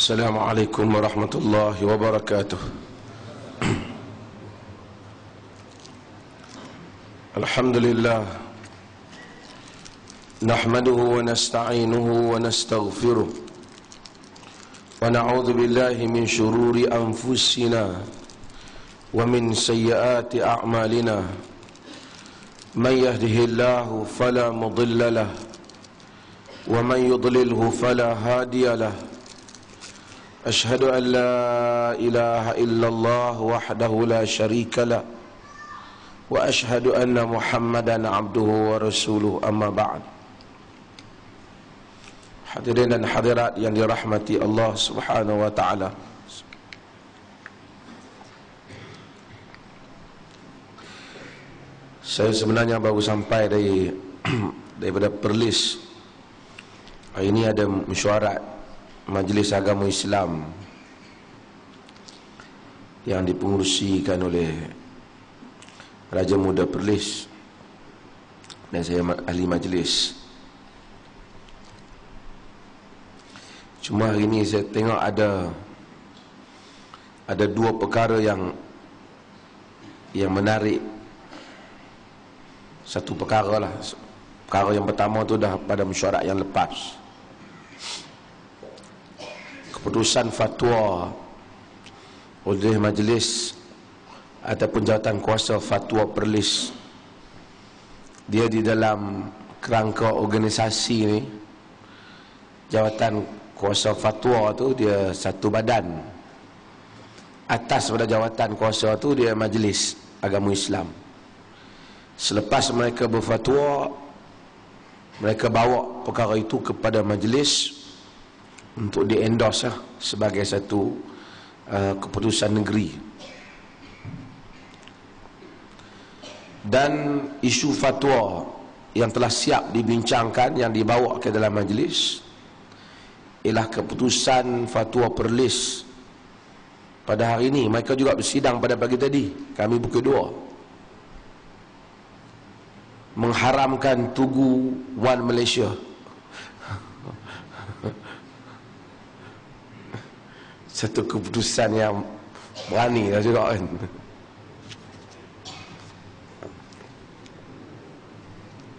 Assalamualaikum warahmatullahi wabarakatuh. Alhamdulillah, nahmaduhu wa nasta'inuhu wa nastaghfiruh wa na'udzu billahi min shururi anfusina wa min sayyiati a'malina. Man yahdihillahu fala mudilla lahu wa man yudlilhu fala hadiya lahu. Ashhadu an la ilaha illallah wahdahu la syarika lah wa ashhadu anna Muhammadan abduhu wa rasuluh, amma ba'd. Hadirin dan hadirat yang dirahmati Allah Subhanahu wa taala. Saya sebenarnya baru sampai daripada Perlis. Hari ini ada mesyuarat Majlis Agama Islam yang dipengerusikan oleh Raja Muda Perlis dan saya ahli majlis. Cuma hari ini saya tengok ada dua perkara yang menarik. Satu perkara lah. Perkara yang pertama tu dah pada mesyuarat yang lepas. Keputusan fatwa oleh majlis ataupun jawatan kuasa fatwa Perlis, dia di dalam kerangka organisasi ni, jawatan kuasa fatwa tu dia satu badan. Atas pada jawatan kuasa tu dia Majlis Agama Islam. Selepas mereka berfatwa, mereka bawa perkara itu kepada majlis untuk di-endorse sebagai satu keputusan negeri. Dan isu fatwa yang telah siap dibincangkan, yang dibawa ke dalam majlis, ialah keputusan fatwa Perlis pada hari ini. Mereka juga bersidang pada pagi tadi, kami pukul 2, mengharamkan Tugu One Malaysia. Satu keputusan yang berani lah juga kan.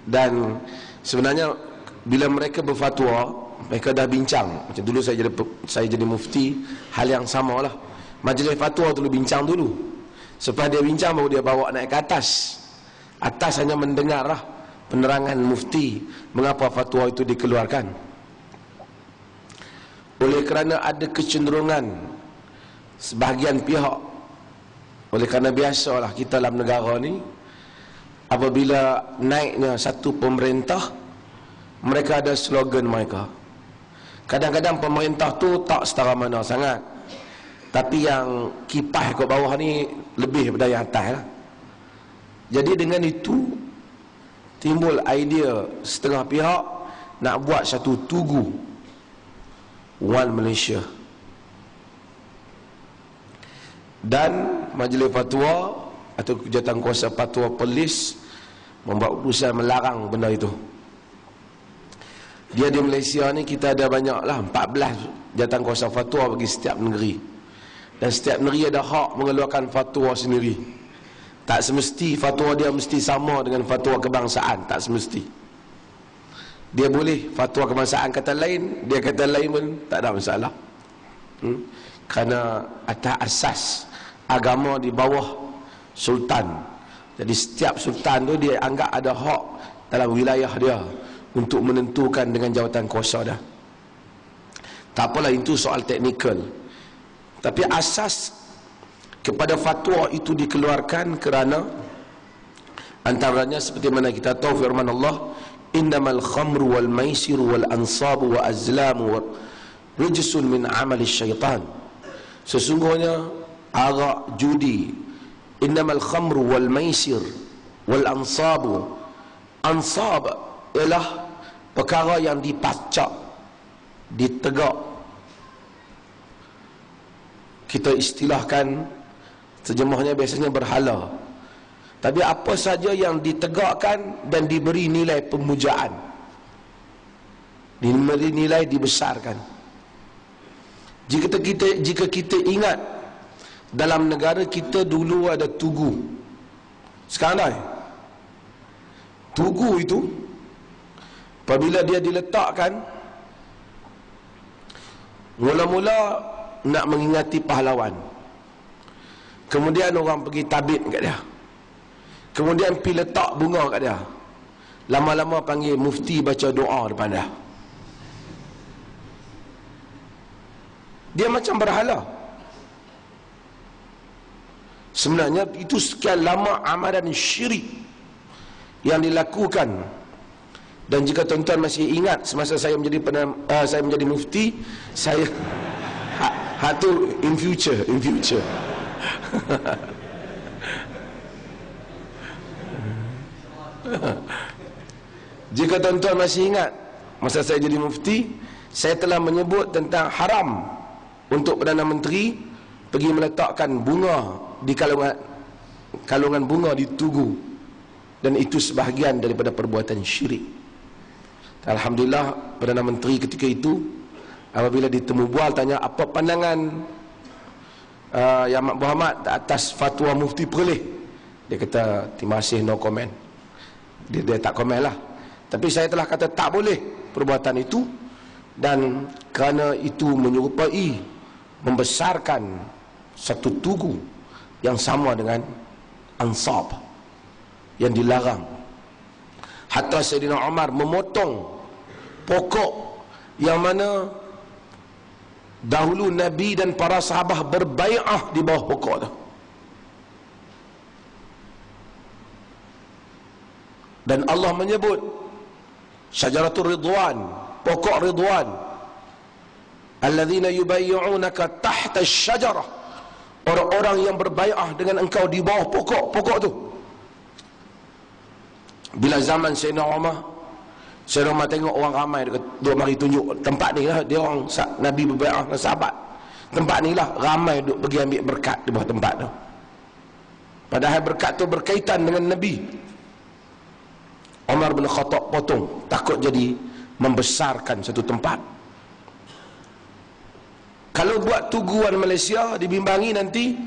Dan sebenarnya bila mereka berfatwa, mereka dah bincang. Macam dulu saya jadi mufti, hal yang sama lah. Majlis fatwa dulu bincang dulu. Setelah dia bincang, baru dia bawa naik ke atas. Atas hanya mendengar lah penerangan mufti mengapa fatwa itu dikeluarkan. Oleh kerana ada kecenderungan sebahagian pihak, oleh kerana biasalah kita dalam negara ni, apabila naiknya satu pemerintah, mereka ada slogan mereka. Kadang-kadang pemerintah tu tak setara mana sangat, tapi yang kipas ke bawah ni lebih daripada yang atas lah. Jadi dengan itu timbul idea setengah pihak nak buat satu Tugu One Malaysia. Dan Majlis Fatwa atau Jawatan Kuasa Fatwa Perlis membuat keputusan melarang benda itu. Dia di Malaysia ni kita ada banyak lah, 14 jawatan kuasa fatwa bagi setiap negeri. Dan setiap negeri ada hak mengeluarkan fatwa sendiri. Tak semesti fatwa dia mesti sama dengan fatwa kebangsaan, tak semesti. Dia boleh fatwa kebangsaan kata lain, dia kata lain pun tak ada masalah. Kerana atas asas agama di bawah sultan. Jadi setiap sultan tu dia anggap ada hak dalam wilayah dia untuk menentukan dengan jawatan kuasa dah. Tak apalah, itu soal teknikal. Tapi asas kepada fatwa itu dikeluarkan kerana antaranya seperti mana kita tahu firman Allah, innamal khamru wal maisiru wal ansabu wa azlamu rijsun min amali syaitan. Sesungguhnya arak, judi, innamal khamru wal maisir wal ansabu. Ansab ialah perkara yang dipacak, ditegak. Kita istilahkan, terjemahnya biasanya berhala. Tapi apa saja yang ditegakkan dan diberi nilai pemujaan, diberi nilai dibesarkan. Jika kita ingat, dalam negara kita dulu ada tugu. Sekarang dah tugu itu apabila dia diletakkan, mula-mula nak mengingati pahlawan, kemudian orang pergi tabib kat dia, kemudian pergi letak bunga kat dia, lama-lama panggil mufti baca doa depan dia. Dia macam berhala. Sebenarnya itu sekian lama amalan syirik yang dilakukan. Dan jika tuan-tuan masih ingat, semasa saya menjadi mufti, saya tu in future jika tuan-tuan masih ingat, masa saya jadi mufti, saya telah menyebut tentang haram untuk Perdana Menteri pergi meletakkan bunga di kalungan bunga di tugu, dan itu sebahagian daripada perbuatan syirik. Alhamdulillah, Perdana Menteri ketika itu apabila ditemu bual tanya apa pandangan Yang Muhammad atas fatwa Mufti Perlis, dia kata terima kasih, no comment. Dia tak komen lah. Tapi saya telah kata tak boleh perbuatan itu, dan kerana itu menyerupai membesarkan satu tugu yang sama dengan ansab yang dilarang. Hatta Sayyidina Umar memotong pokok yang mana dahulu Nabi dan para sahabat berbai'ah di bawah pokok tu. Dan Allah menyebut Syajaratul Ridwan, pokok Ridwan, alladzina yubayyi'unaka tahta asy-syajarah, orang-orang yang berbai'ah dengan engkau di bawah pokok tu. Bila zaman Sayyidina Umar tengok orang ramai duk mari tunjuk tempat ni lah, dia orang Nabi berbai'ah dengan sahabat, tempat ni lah ramai duk pergi ambil berkat di bawah tempat tu. Padahal berkat tu berkaitan dengan Nabi. Umar bin Khattab potong, takut jadi membesarkan satu tempat. Kalau buat tuguan Malaysia, dibimbangi nanti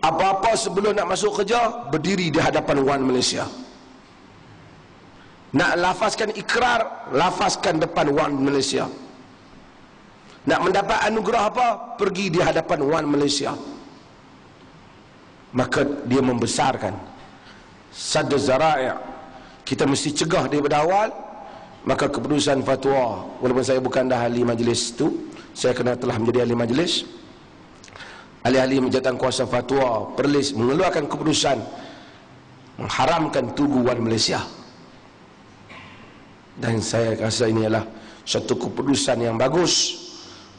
apa-apa sebelum nak masuk kerja berdiri di hadapan Wan Malaysia. Nak lafazkan ikrar, lafazkan depan Wan Malaysia. Nak mendapat anugerah apa, pergi di hadapan Wan Malaysia. Maka dia membesarkan Sadd Zara'i'. Kita mesti cegah daripada awal. Maka keputusan fatwa, walaupun saya bukan dah ahli majlis tu, saya kena telah menjadi ahli majlis, ahli-ahli jawatan kuasa fatwa Perlis mengeluarkan keputusan mengharamkan tugu Wan Malaysia. Dan saya rasa ini adalah satu keputusan yang bagus,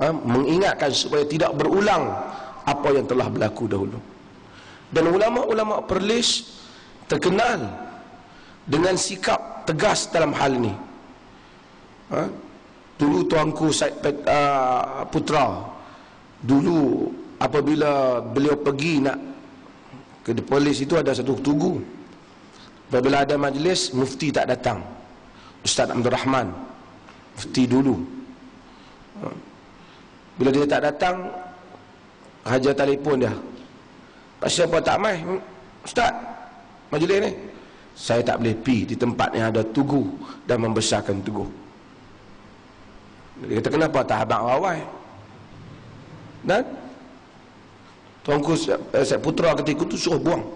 mengingatkan supaya tidak berulang apa yang telah berlaku dahulu. Dan ulama-ulama Perlis terkenal dengan sikap tegas dalam hal ini. Dulu Tuanku Said Putra, dulu apabila beliau pergi nak ke Perlis itu ada satu tugu. Apabila ada majlis, mufti tak datang. Ustaz Abdul Rahman, mufti dulu, bila dia tak datang, Raja telefon dia, pasal apa tak mai Ustaz majlis ni? Saya tak boleh pergi di tempat yang ada tugu dan membesarkan tugu. Dia kata kenapa tak abang rawai? Dan Tuanku Said Putra ketika itu suruh buang,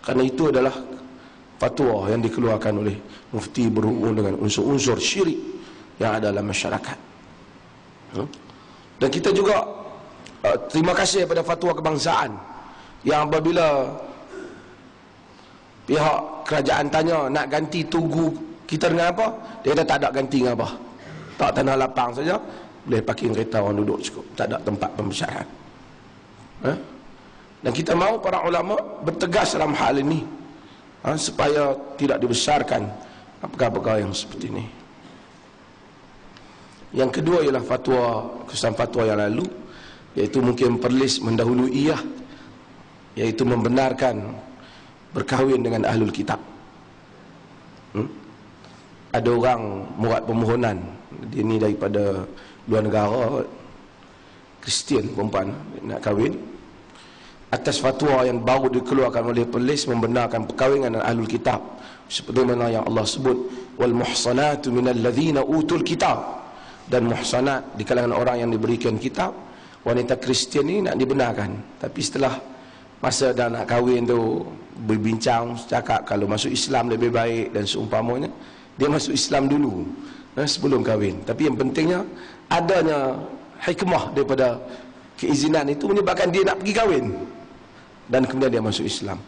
kerana itu adalah fatwa yang dikeluarkan oleh mufti berhubung dengan unsur-unsur syirik yang ada dalam masyarakat. Dan kita juga terima kasih kepada fatwa kebangsaan yang apabila pihak kerajaan tanya nak ganti tugu kita dengan apa, dia kata tak ada ganti dengan apa, tak tanah lapang saja, boleh parking kereta orang duduk cukup, tak ada tempat pembesaran. Dan kita mahu para ulama bertegas dalam hal ini, supaya tidak dibesarkan perkara-perkara yang seperti ini. Yang kedua ialah fatwa, kesan fatwa yang lalu, iaitu mungkin Perlis mendahului iaitu membenarkan berkahwin dengan ahlul kitab. Ada orang murat permohonan, dia ni daripada luar negara, Kristian perempuan nak kahwin, atas fatwa yang baru dikeluarkan oleh polis membenarkan perkahwinan ahlul kitab, seperti mana yang Allah sebut, wal muhsanatu minal ladzina utul kitab, dan muhsanat di kalangan orang yang diberikan kitab. Wanita Kristian ni nak dibenarkan, tapi setelah masa dah nak kahwin tu berbincang, cakap kalau masuk Islam lebih baik dan seumpamanya, dia masuk Islam dulu sebelum kahwin. Tapi yang pentingnya adanya hikmah daripada keizinan itu menyebabkan dia nak pergi kahwin dan kemudian dia masuk Islam.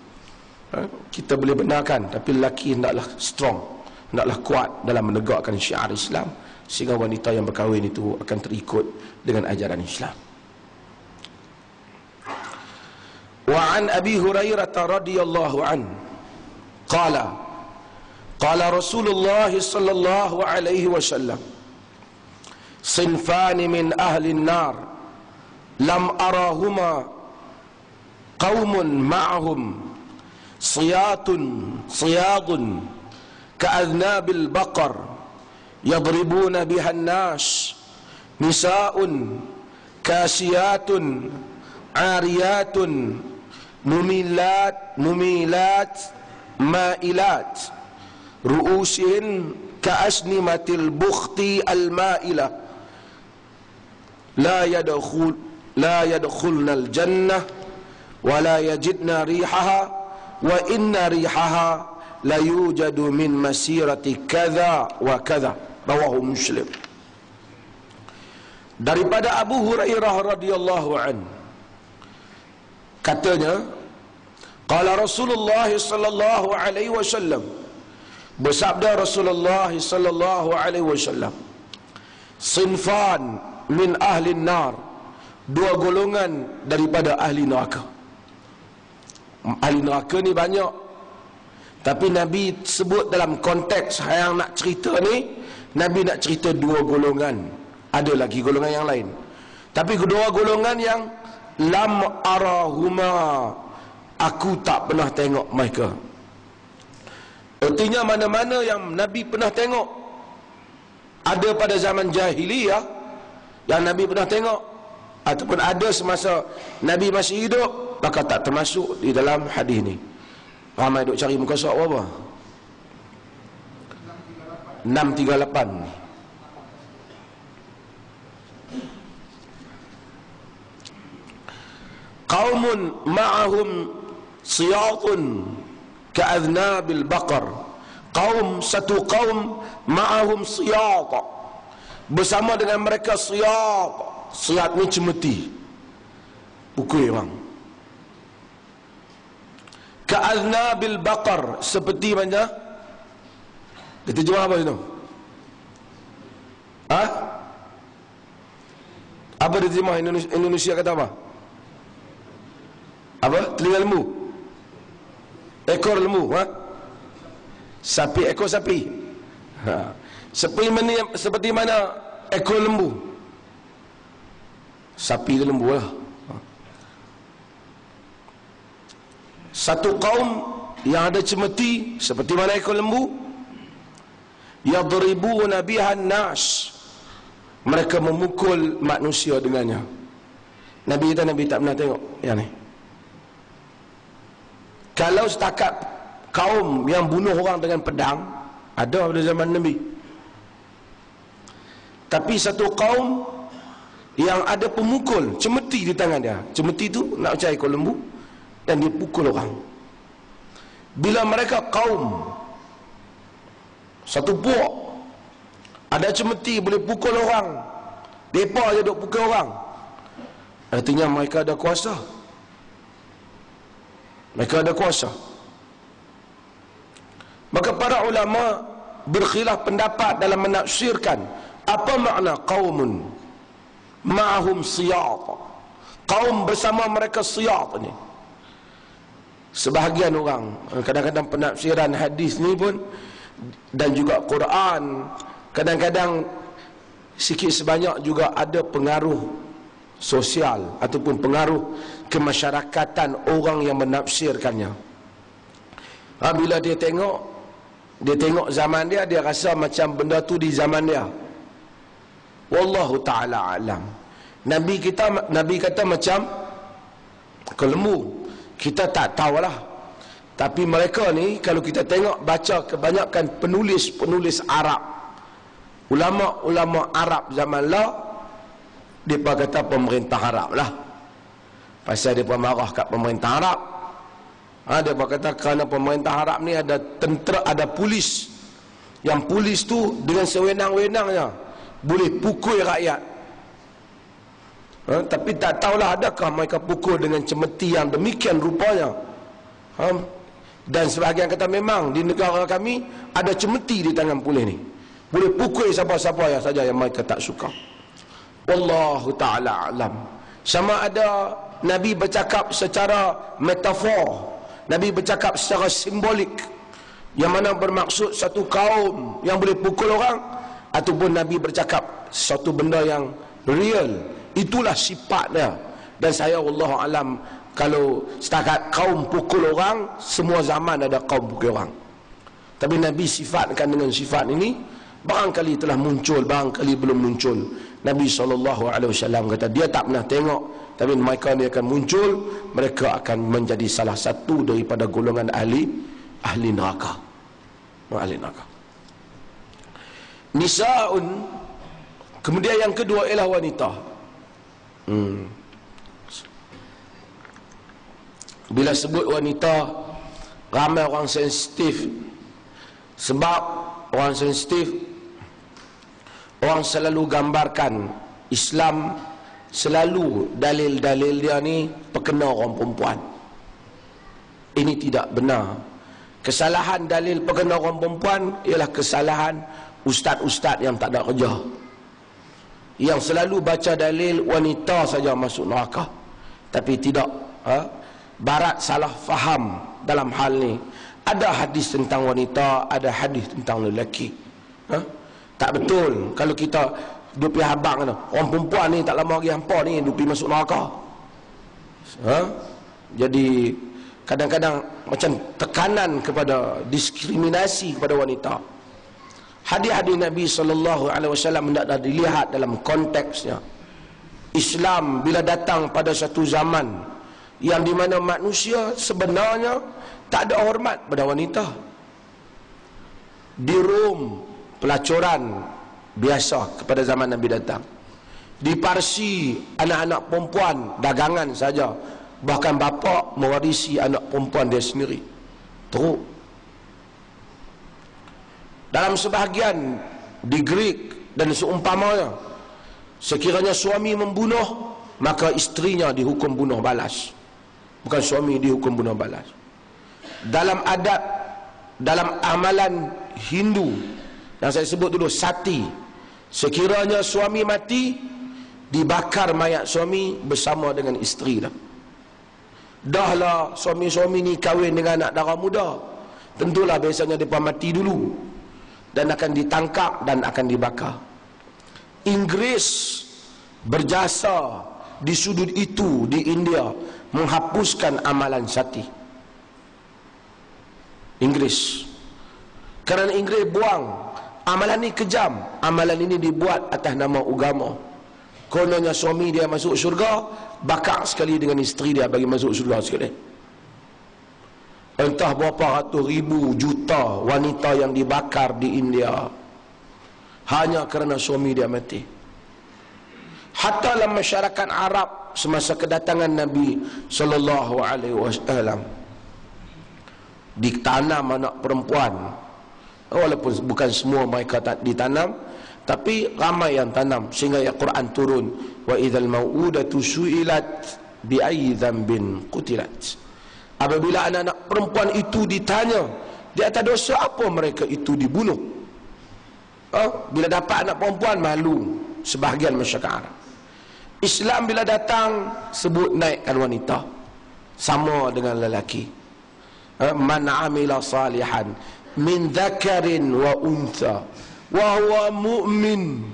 Kita boleh benarkan, tapi lelaki hendaklah strong, hendaklah kuat dalam menegakkan syiar Islam, sehingga wanita yang berkahwin itu akan terikut dengan ajaran Islam. Wa an Abi Hurairah radhiyallahu an qala qala Rasulullah sallallahu alaihi wasallam sinfani min ahli an-nar lam arahuma qaumun ma'ahum siyadun ka'adnabil baqar yadribuna biha an-nas nisa'un kasiyatun ariyatun mumilat mailat ru'usin ka'asnimatil bukhti al-ma'ilah la yadkhulna al-jannah wa la yajidna rihaha wa inna rihaha la yujadu min masirati kadha wa kadha. Rawahu Muslim. Daripada Abu Hurairah radhiyallahu an, katanya, qala Rasulullah sallallahu alaihi wasallam, bersabda Rasulullah sallallahu alaihi wasallam, sinfan min ahli nar, dua golongan daripada ahli neraka. Ahli neraka ni banyak, tapi Nabi sebut dalam konteks yang nak cerita ni, Nabi nak cerita dua golongan. Ada lagi golongan yang lain, tapi kedua golongan yang lam arahuma, aku tak pernah tengok mereka. Artinya mana-mana yang Nabi pernah tengok, ada pada zaman jahiliyah yang Nabi pernah tengok, ataupun ada semasa Nabi masih hidup, maka tak termasuk di dalam hadis ni. Ramai duk cari muka surat apa? 638. Qaumun ma'ahum siyatun ka'adnabil baqar. Kaum, satu kaum ma'ahum siyat, bersama dengan mereka siyat. Siyat ni cemeti, pukul orang. Ka'adnabil baqar, seperti mana? Dia terjemah apa itu? Apa dia terjemah Indonesia kata apa? Apa? Telinga lembu, ekor lembu, sapi, ekor sapi. Seperti mana ekor lembu? Sapi ke lembu lah. Satu kaum yang ada cemeti seperti mana ekor lembu, yadribuna bihan nas, mereka memukul manusia dengannya. Nabi kata Nabi tak pernah tengok yang ni. Kalau setakat kaum yang bunuh orang dengan pedang, ada pada zaman Nabi. Tapi satu kaum yang ada pemukul, cemeti di tangan dia. Cemeti tu nak macam ekor lembu, dan dia pukul orang. Bila mereka kaum satu puak ada cemeti boleh pukul orang, mereka je duk pukul orang, artinya mereka ada kuasa. Mereka ada kuasa. Maka para ulama berkhilaf pendapat dalam menafsirkan apa makna qaumun ma'ahum siyat, kaum bersama mereka siyat ni. Sebahagian orang, kadang-kadang penafsiran hadis ni pun dan juga Quran, kadang-kadang sikit sebanyak juga ada pengaruh sosial ataupun pengaruh kemasyarakatan orang yang menafsirkannya. Bila dia tengok zaman dia, dia rasa macam benda tu di zaman dia. Wallahu ta'ala alam. Nabi kata macam kelembu. Kita tak tahulah. Tapi mereka ni kalau kita tengok baca kebanyakan penulis Arab, ulama Arab zaman lah, mereka kata pemerintah Arab lah. Pasal mereka marah kat pemerintah Arab. Mereka kata kerana pemerintah Arab ni ada tentera, ada polis. Yang polis tu dengan sewenang-wenangnya boleh pukul rakyat. Tapi tak tahulah adakah mereka pukul dengan cemeti yang demikian rupanya. Dan sebahagian kata memang di negara kami ada cemeti di tangan polis ni, boleh pukul siapa-siapa yang saja yang mereka tak suka. Wallahu ta'ala alam. Sama ada Nabi bercakap secara metafor, Nabi bercakap secara simbolik, yang mana bermaksud satu kaum yang boleh pukul orang, ataupun Nabi bercakap satu benda yang real. Itulah sifatnya. Dan saya wallahu alam, kalau setakat kaum pukul orang, semua zaman ada kaum pukul orang. Tapi Nabi sifatkan dengan sifat ini, barangkali telah muncul, barangkali belum muncul. Nabi SAW kata dia tak pernah tengok, tapi mereka ni akan muncul, mereka akan menjadi salah satu daripada golongan ahli neraka. Ahli neraka. Nisa'un. Kemudian yang kedua ialah wanita. Bila sebut wanita, ramai orang sensitif. Sebab orang sensitif, orang selalu gambarkan Islam, selalu dalil-dalil dia ni perkena orang perempuan. Ini tidak benar. Kesalahan dalil perkena orang perempuan ialah kesalahan ustaz-ustaz yang tak ada kerja, yang selalu baca dalil wanita saja masuk neraka. Tapi tidak, Barat salah faham dalam hal ni. Ada hadis tentang wanita, ada hadis tentang lelaki. Tak betul kalau kita dupi habang kata orang perempuan ni tak lama lagi hampa ni dupi masuk neraka. Jadi kadang-kadang macam tekanan kepada diskriminasi kepada wanita. Hadis-hadis Nabi SAW hendaklah dilihat dalam konteksnya. Islam bila datang pada satu zaman yang di mana manusia sebenarnya tak ada hormat pada wanita. Di Rom, pelacuran biasa kepada zaman Nabi datang. Di Parsi, anak-anak perempuan dagangan saja. Bahkan bapa mewarisi anak perempuan dia sendiri. Teruk. Dalam sebahagian di Greek dan seumpamanya, sekiranya suami membunuh, maka isterinya dihukum bunuh balas. Bukan suami dihukum bunuh balas. Dalam adat, dalam amalan Hindu yang saya sebut dulu, sati, sekiranya suami mati, dibakar mayat suami bersama dengan isteri dah. Dahlah suami-suami ni kahwin dengan anak dara muda, tentulah biasanya mereka mati dulu dan akan ditangkap dan akan dibakar. Inggris berjasa di sudut itu di India menghapuskan amalan sati. Inggris, kerana Inggris buang amalan ni kejam. Amalan ini dibuat atas nama agama. Kononnya suami dia masuk syurga, bakar sekali dengan isteri dia bagi masuk syurga sekali. Entah berapa ratus ribu juta wanita yang dibakar di India hanya kerana suami dia mati. Hatta dalam masyarakat Arab semasa kedatangan Nabi SAW, ditanam anak perempuan. Walaupun bukan semua mereka tak ditanam, tapi ramai yang tanam, sehingga ayat Quran turun, wa idzal mau'udatu su'ilat bi ayyi dzambin qutilat. Apabila anak-anak perempuan itu ditanya di atas dosa apa mereka itu dibunuh. Bila dapat anak perempuan, malu sebahagian masyarakat Arab. Islam bila datang sebut naikkan wanita sama dengan lelaki. Man amila salihan min dzakarin wa untha wa huwa mu'min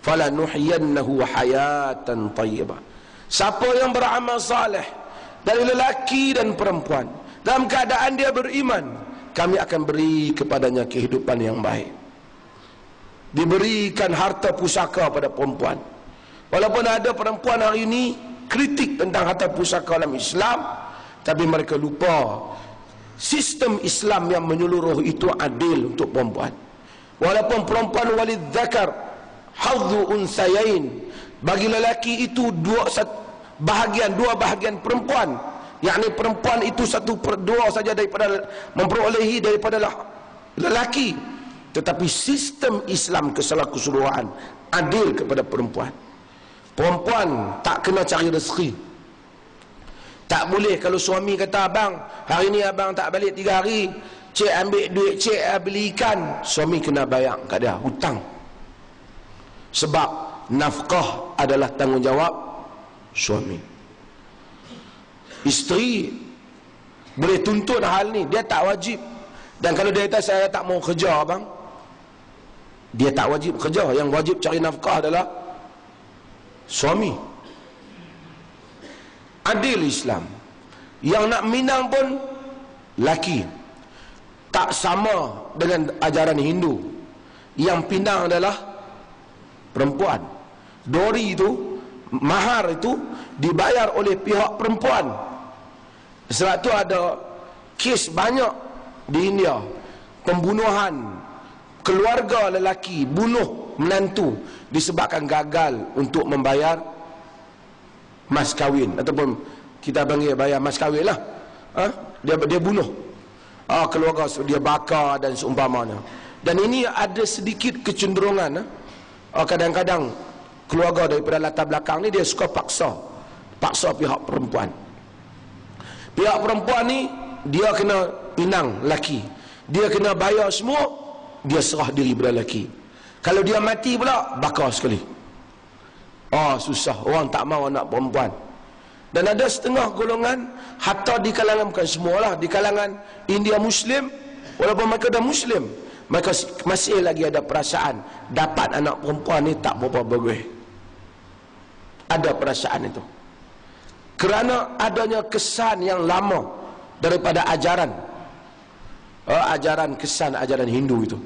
falanuhyiyannahu hayatan thayyibah. Siapa yang beramal saleh dari lelaki dan perempuan dalam keadaan dia beriman, kami akan beri kepadanya kehidupan yang baik. Diberikan harta pusaka pada perempuan. Walaupun ada perempuan hari ini kritik tentang harta pusaka dalam Islam, tapi mereka lupa sistem Islam yang menyeluruh itu adil untuk perempuan. Walaupun perempuan walid zakar hadzu unsayain, bagi lelaki itu dua bahagian perempuan, yakni perempuan itu dua saja daripada memperolehi daripada lelaki. Tetapi sistem Islam keseluruhan adil kepada perempuan. Perempuan tak kena cari rezeki. Tak boleh kalau suami kata, abang, hari ni abang tak balik 3 hari, cik ambil duit cik beli ikan, suami kena bayar kat dia hutang. Sebab nafkah adalah tanggungjawab suami. Isteri boleh tuntut hal ni, dia tak wajib. Dan kalau dia kata saya tak mau kerja abang, dia tak wajib kerja. Yang wajib cari nafkah adalah suami. Adil Islam. Yang nak minang pun laki. Tak sama dengan ajaran Hindu. Yang pinang adalah perempuan. Dori itu, mahar itu dibayar oleh pihak perempuan. Sebab tu ada kes banyak di India, pembunuhan keluarga lelaki, bunuh menantu disebabkan gagal untuk membayar mas kahwin, ataupun kita panggil bayar mas kahwin lah. Dia bunuh keluarga, dia bakar dan seumpamanya. Dan ini ada sedikit kecenderungan, kadang-kadang keluarga daripada latar belakang ni dia suka paksa pihak perempuan. Pihak perempuan ni dia kena pinang laki, dia kena bayar semua, dia serah diri pada laki. Kalau dia mati pula, bakar sekali. Susah, orang tak mahu anak perempuan. Dan ada setengah golongan, hatta di kalangan, bukan semualah, di kalangan India Muslim, walaupun mereka dah Muslim, mereka masih lagi ada perasaan dapat anak perempuan ni tak berapa bagus. Ada perasaan itu kerana adanya kesan yang lama daripada ajaran ajaran Hindu itu.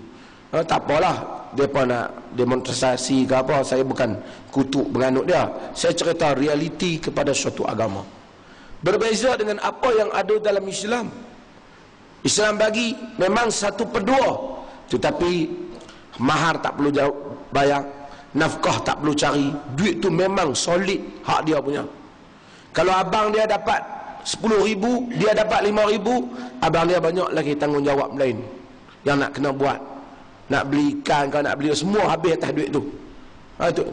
Tak apalah mereka nak demonstrasi ke apa, saya bukan kutuk menganut dia, saya cerita realiti kepada suatu agama. Berbeza dengan apa yang ada dalam Islam. Islam bagi memang 1/2, tetapi mahar tak perlu bayar, nafkah tak perlu cari, duit tu memang solid hak dia punya. Kalau abang dia dapat 10,000, dia dapat 5,000, abang dia banyak lagi tanggungjawab lain yang nak kena buat. Nak beli ikan, kau nak beli semua habis atas duit tu.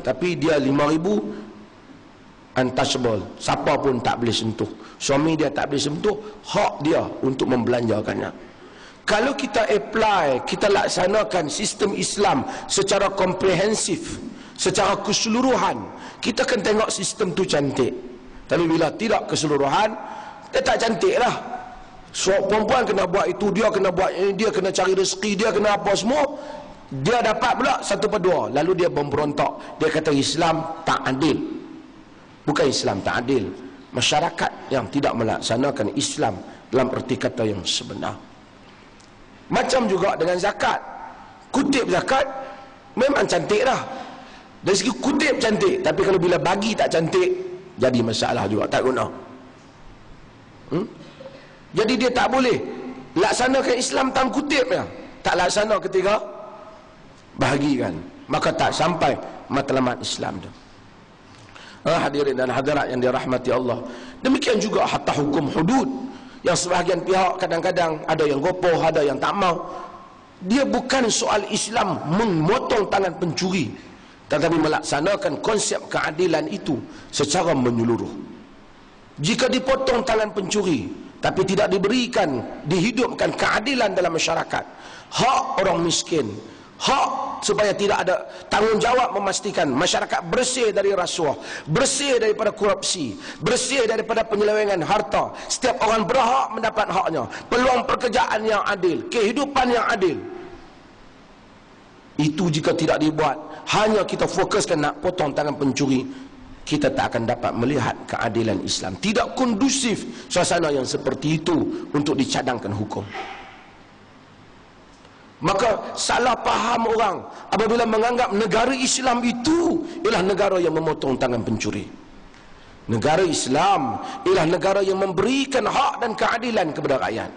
Tapi dia 5,000 untouchable, siapa pun tak boleh sentuh. Suami dia tak boleh sentuh, hak dia untuk membelanjakannya. Kalau kita apply, kita laksanakan sistem Islam secara komprehensif, secara keseluruhan, kita akan tengok sistem tu cantik. Tapi bila tidak keseluruhan, dia tak cantik lah. Perempuan kena buat itu, dia kena buat ini, dia kena cari rezeki, dia kena apa semua, dia dapat pula 1/2. Lalu dia memberontak, dia kata Islam tak adil. Bukan Islam tak adil, masyarakat yang tidak melaksanakan Islam dalam erti kata yang sebenar. Macam juga dengan zakat. Kutip zakat memang cantik lah, dari segi kutip cantik, tapi kalau bila bagi tak cantik, jadi masalah juga, tak guna. Jadi dia tak boleh laksanakan Islam tanpa kutip ya. Tak laksana ketika bahagikan, maka tak sampai matlamat Islam tu. Hadirin dan hadirat yang dirahmati Allah. Demikian juga hatta hukum hudud, yang sebahagian pihak kadang-kadang ada yang gopoh, ada yang tak mau. Dia bukan soal Islam memotong tangan pencuri, tetapi melaksanakan konsep keadilan itu secara menyeluruh. Jika dipotong tangan pencuri tapi tidak diberikan, dihidupkan keadilan dalam masyarakat, hak orang miskin, hak supaya tidak ada tanggungjawab memastikan masyarakat bersih dari rasuah, bersih daripada korupsi, bersih daripada penyelewengan harta, setiap orang berhak mendapat haknya, peluang pekerjaan yang adil, kehidupan yang adil. Itu jika tidak dibuat, hanya kita fokuskan nak potong tangan pencuri, kita tak akan dapat melihat keadilan Islam. Tidak kondusif suasana yang seperti itu untuk dicadangkan hukum. Maka salah faham orang apabila menganggap negara Islam itu ialah negara yang memotong tangan pencuri. Negara Islam ialah negara yang memberikan hak dan keadilan kepada rakyat,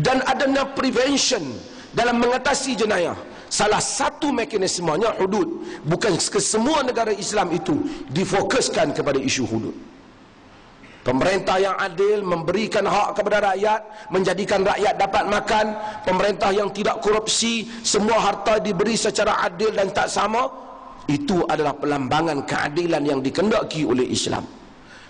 dan adanya prevention dalam mengatasi jenayah. Salah satu mekanismenya hudud. Bukan kesemua negara Islam itu difokuskan kepada isu hudud. Pemerintah yang adil memberikan hak kepada rakyat, menjadikan rakyat dapat makan. Pemerintah yang tidak korupsi, semua harta diberi secara adil dan tak sama. Itu adalah pelambangan keadilan yang dikehendaki oleh Islam.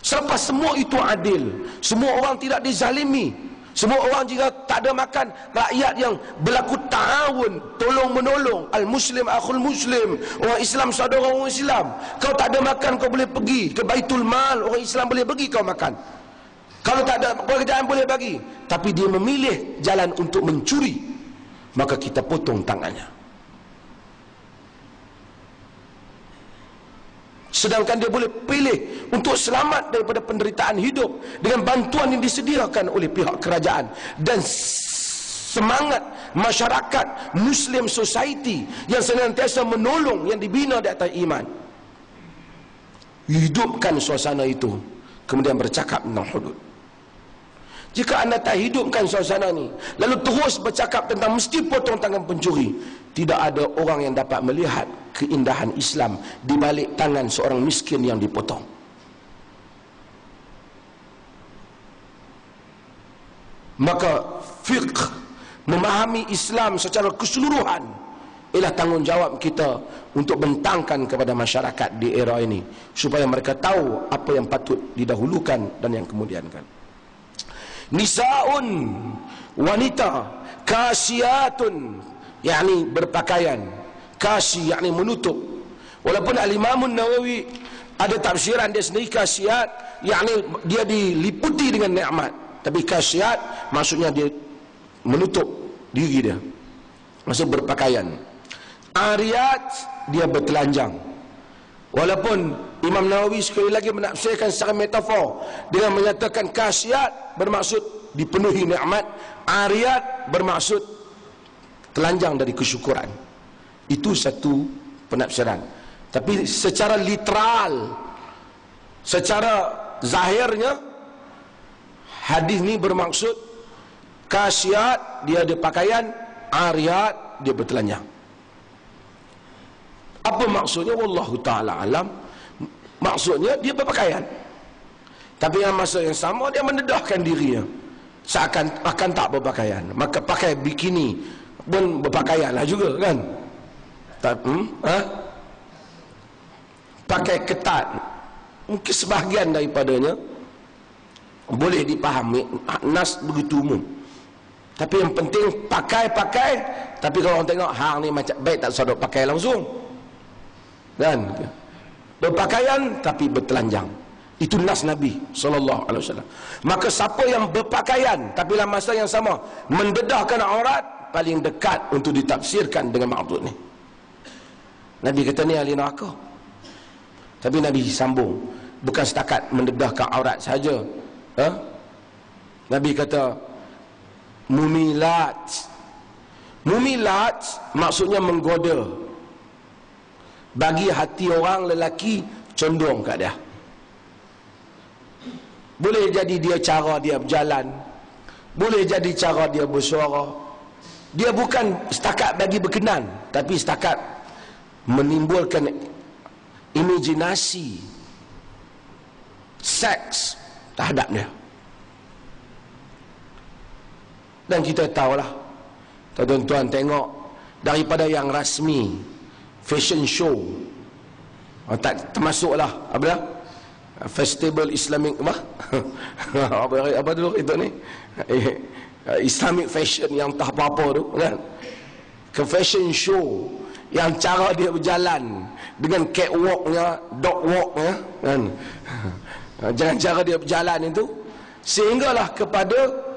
Selepas semua itu adil, semua orang tidak dizalimi, semua orang jika tak ada makan, rakyat yang berlaku ta'awun, tolong menolong, al-muslim akhul muslim, orang Islam saudara orang Islam. Kau tak ada makan, kau boleh pergi ke Baitul Mal, orang Islam boleh pergi kau makan. Kalau tak ada pekerjaan boleh bagi. Tapi dia memilih jalan untuk mencuri, maka kita potong tangannya. Sedangkan dia boleh pilih untuk selamat daripada penderitaan hidup dengan bantuan yang disediakan oleh pihak kerajaan dan semangat masyarakat Muslim society yang senantiasa menolong, yang dibina di atas iman. Hidupkan suasana itu, kemudian bercakap tentang hudud. Jika anda tak hidupkan suasana ni, lalu terus bercakap tentang mesti potong tangan pencuri, tidak ada orang yang dapat melihat keindahan Islam di balik tangan seorang miskin yang dipotong. Maka fiqh, memahami Islam secara keseluruhan, ialah tanggungjawab kita untuk bentangkan kepada masyarakat di era ini, supaya mereka tahu apa yang patut didahulukan dan yang kemudiankan. Nisaun, wanita, kasiyatun, yakni berpakaian, kasi yakni menutup. Walaupun al-Imam Nawawi ada tafsiran dia sendiri, kasiyat yakni dia diliputi dengan nikmat, tapi kasiyat maksudnya dia menutup diri dia, maksud berpakaian. Ariyat dia bertelanjang. Walaupun Imam Nawawi sekali lagi menafsirkan secara metafor dengan menyatakan kasiyat bermaksud dipenuhi nikmat, ariyat bermaksud telanjang dari kesyukuran. Itu satu penafsiran. Tapi secara literal, secara zahirnya, hadis ni bermaksud kasiyat dia ada pakaian, ariyat dia bertelanjang. Apa maksudnya? Wallahu ta'ala alam. Maksudnya dia berpakaian, tapi dalam masa yang sama dia mendedahkan dirinya seakan akan tak berpakaian. Maka pakai bikini pun berpakaian lah juga kan. Pakai ketat, mungkin sebahagian daripadanya boleh dipahami, nas begitu umum. Tapi yang penting pakai. Tapi kalau orang tengok hang ni macam baik tak sadar pakai langsung kan, berpakaian tapi bertelanjang. Itu nas Nabi SAW. Maka siapa yang berpakaian tapi dalam masa yang sama mendedahkan aurat, paling dekat untuk ditafsirkan dengan maksud ni. Nabi kata ni ahli neraka. Tapi Nabi sambung, bukan setakat mendedahkan aurat saja. Nabi kata mumilat. Mumilat maksudnya menggoda, bagi hati orang lelaki condong kat dia. Boleh jadi dia cara dia berjalan, boleh jadi cara dia bersuara. Dia bukan setakat bagi berkenan, tapi setakat menimbulkan imajinasi seks terhadap dia. Dan kita tahulah, tuan-tuan tengok daripada yang rasmi, fashion show, tak termasuklah apa dah, festival Islamic apa dulu itu ni, Islamic fashion yang tak apa-apa tu kan, ke fashion show yang cara dia berjalan dengan catwalknya, dog walknya kan, jangan cara dia berjalan itu, sehinggalah kepada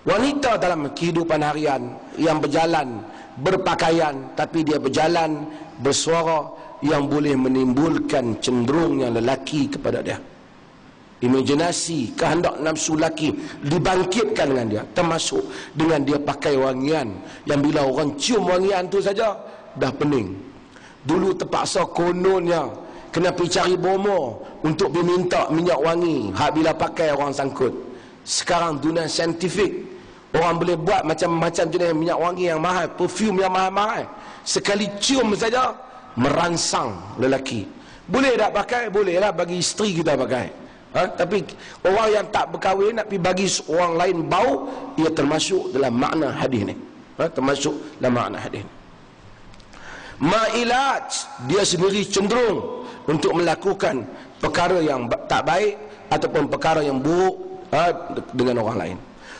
wanita dalam kehidupan harian yang berjalan berpakaian, tapi dia berjalan bersuara yang boleh menimbulkan cenderungnya lelaki kepada dia. imajinasi, kehendak nafsu laki dibangkitkan dengan dia, termasuk dengan dia pakai wangian yang bila orang cium wangian tu saja dah pening. Dulu terpaksa kononnya kena pergi cari bomo untuk diminta minyak wangi, hak bila pakai orang sangkut. Sekarang dunia saintifik, orang boleh buat macam-macam jenis minyak wangi yang mahal, perfume yang mahal-mahal, sekali cium saja merangsang lelaki. Boleh tak pakai? Boleh lah bagi isteri kita pakai. Tapi orang yang tak berkahwin nak pergi bagi orang lain bau, ia termasuk dalam makna hadis ni. Termasuk dalam makna hadis ni. Ma'ilat, dia sendiri cenderung untuk melakukan perkara yang tak baik ataupun perkara yang buruk dengan orang lain.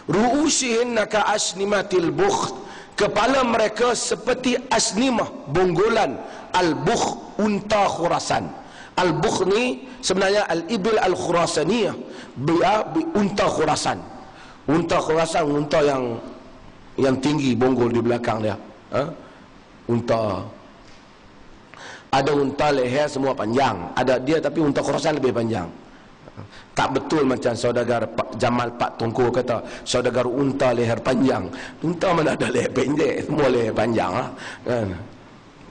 Ru'usihin ka asnimatil bukh, kepala mereka seperti asnimah, bonggolan al-bukh, unta Khurasan. Al-bukh ni sebenarnya al-ibil al-khurasaniyah, unta Khurasan. Unta Khurasan, unta yang tinggi, bonggol di belakang dia. Unta, ada unta leher semua panjang, ada dia tapi unta Khurasan lebih panjang. Tak betul macam saudagar Jamal Pak Tungku kata, saudagar unta leher panjang. Unta mana ada leher pendek, semua leher panjang lah.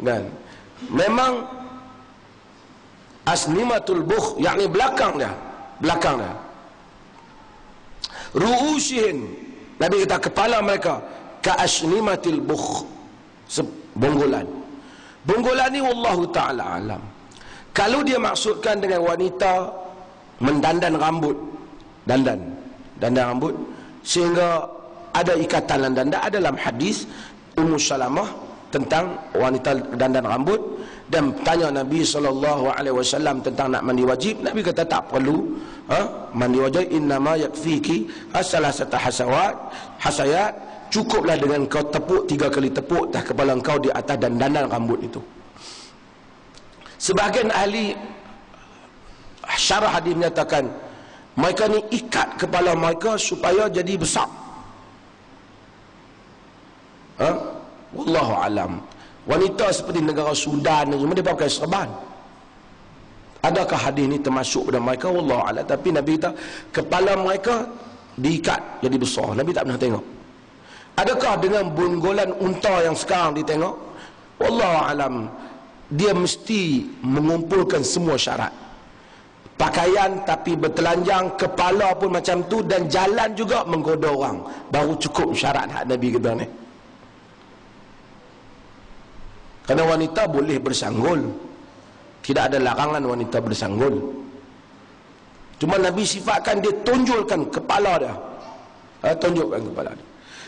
Kan? Memang asnimatul bukh, yakni belakang dia. Ru'usihin, Nabi kata kepala mereka ka asnimatil bukh, bonggolan. Bonggolan ni wallahu ta'ala alam. Kalau dia maksudkan dengan wanita mendandan rambut, dandan rambut sehingga ada ikatan dandan, ada dalam hadis Ummu Salamah tentang wanita dandan rambut, dan tanya Nabi SAW tentang nak mandi wajib. Nabi kata tak perlu mandi wajib, innama yakfiki salasata hasayat, cukuplah dengan kau tepuk 3 kali tepuk atas kepala kau di atas dandan rambut itu. Sebahagian ahli syarah hadis menyatakan mereka ni ikat kepala mereka supaya jadi besar. Wallahu alam. Wanita seperti negara Sudan ni mereka pakai serban. Adakah hadis ni termasuk pada mereka? Wallahu alam. Tapi Nabi kata kepala mereka diikat jadi besar. Nabi tak pernah tengok. Adakah dengan bonggolan unta yang sekarang ditengok? Wallahu alam. Dia mesti mengumpulkan semua syarat. Pakaian tapi bertelanjang, kepala pun macam tu, dan jalan juga menggoda orang, baru cukup syarat hak Nabi kata ni. Kerana wanita boleh bersanggul, tidak ada larangan wanita bersanggul. Cuma Nabi sifatkan dia tunjulkan kepala dia, tunjukkan kepala dia.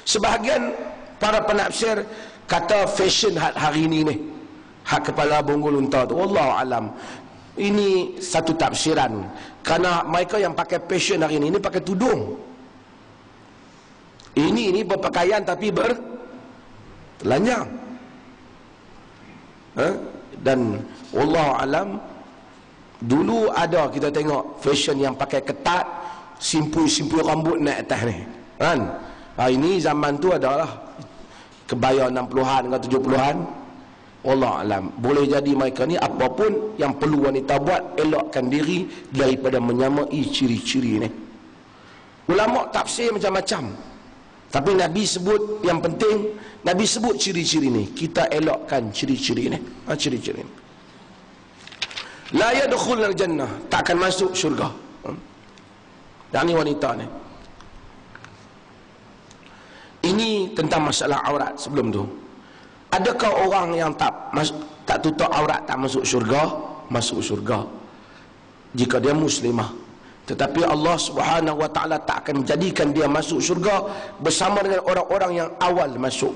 Sebahagian para penafsir kata fashion hari ini ni, hak kepala bonggol unta tu, wallahu alam. Ini satu tafsiran, kerana mereka yang pakai fashion hari ini pakai tudung. Ini berpakaian tapi bertelanjang. Dan wallahu alam, dulu ada kita tengok fashion yang pakai ketat, simpul-simpul rambut naik atas ni, kan? Ini zaman tu adalah kebaya 60-an ke 70-an. Allah alam, boleh jadi mereka ni apapun yang perlu wanita buat, elakkan diri daripada menyamai ciri-ciri ni. Ulama tafsir macam-macam, tapi Nabi sebut yang penting, Nabi sebut ciri-ciri ni, kita elakkan ciri-ciri ni. Ciri-ciri ni la yadkhulul jannah, tak akan masuk syurga. Dan ni wanita ni. Ini tentang masalah aurat. Sebelum tu, adakah orang yang tak tutup aurat tak masuk syurga? Masuk syurga jika dia muslimah. Tetapi Allah Subhanahu wa taala tak akan menjadikan dia masuk syurga bersama dengan orang-orang yang awal masuk,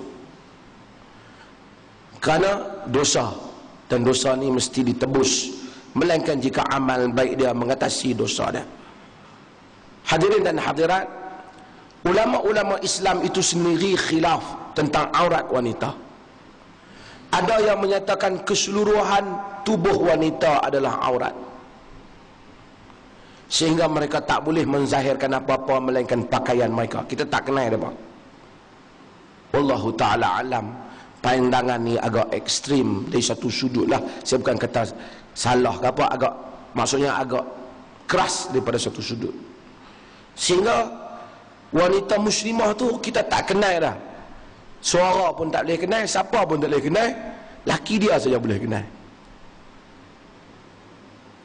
kerana dosa, dan dosa ni mesti ditebus, melainkan jika amal baik dia mengatasi dosa dia. Hadirin dan hadirat, ulama-ulama Islam itu sendiri khilaf tentang aurat wanita. Ada yang menyatakan keseluruhan tubuh wanita adalah aurat, sehingga mereka tak boleh menzahirkan apa-apa melainkan pakaian mereka. Kita tak kenal apa. Wallahu ta'ala alam. Pandangan ni agak ekstrim dari satu sudut lah. Saya bukan kata salah ke apa, agak, maksudnya agak keras daripada satu sudut. Sehingga wanita muslimah tu kita tak kenal dah. Suara pun tak boleh kenal, siapa pun tak boleh kenal, laki dia saja boleh kenal.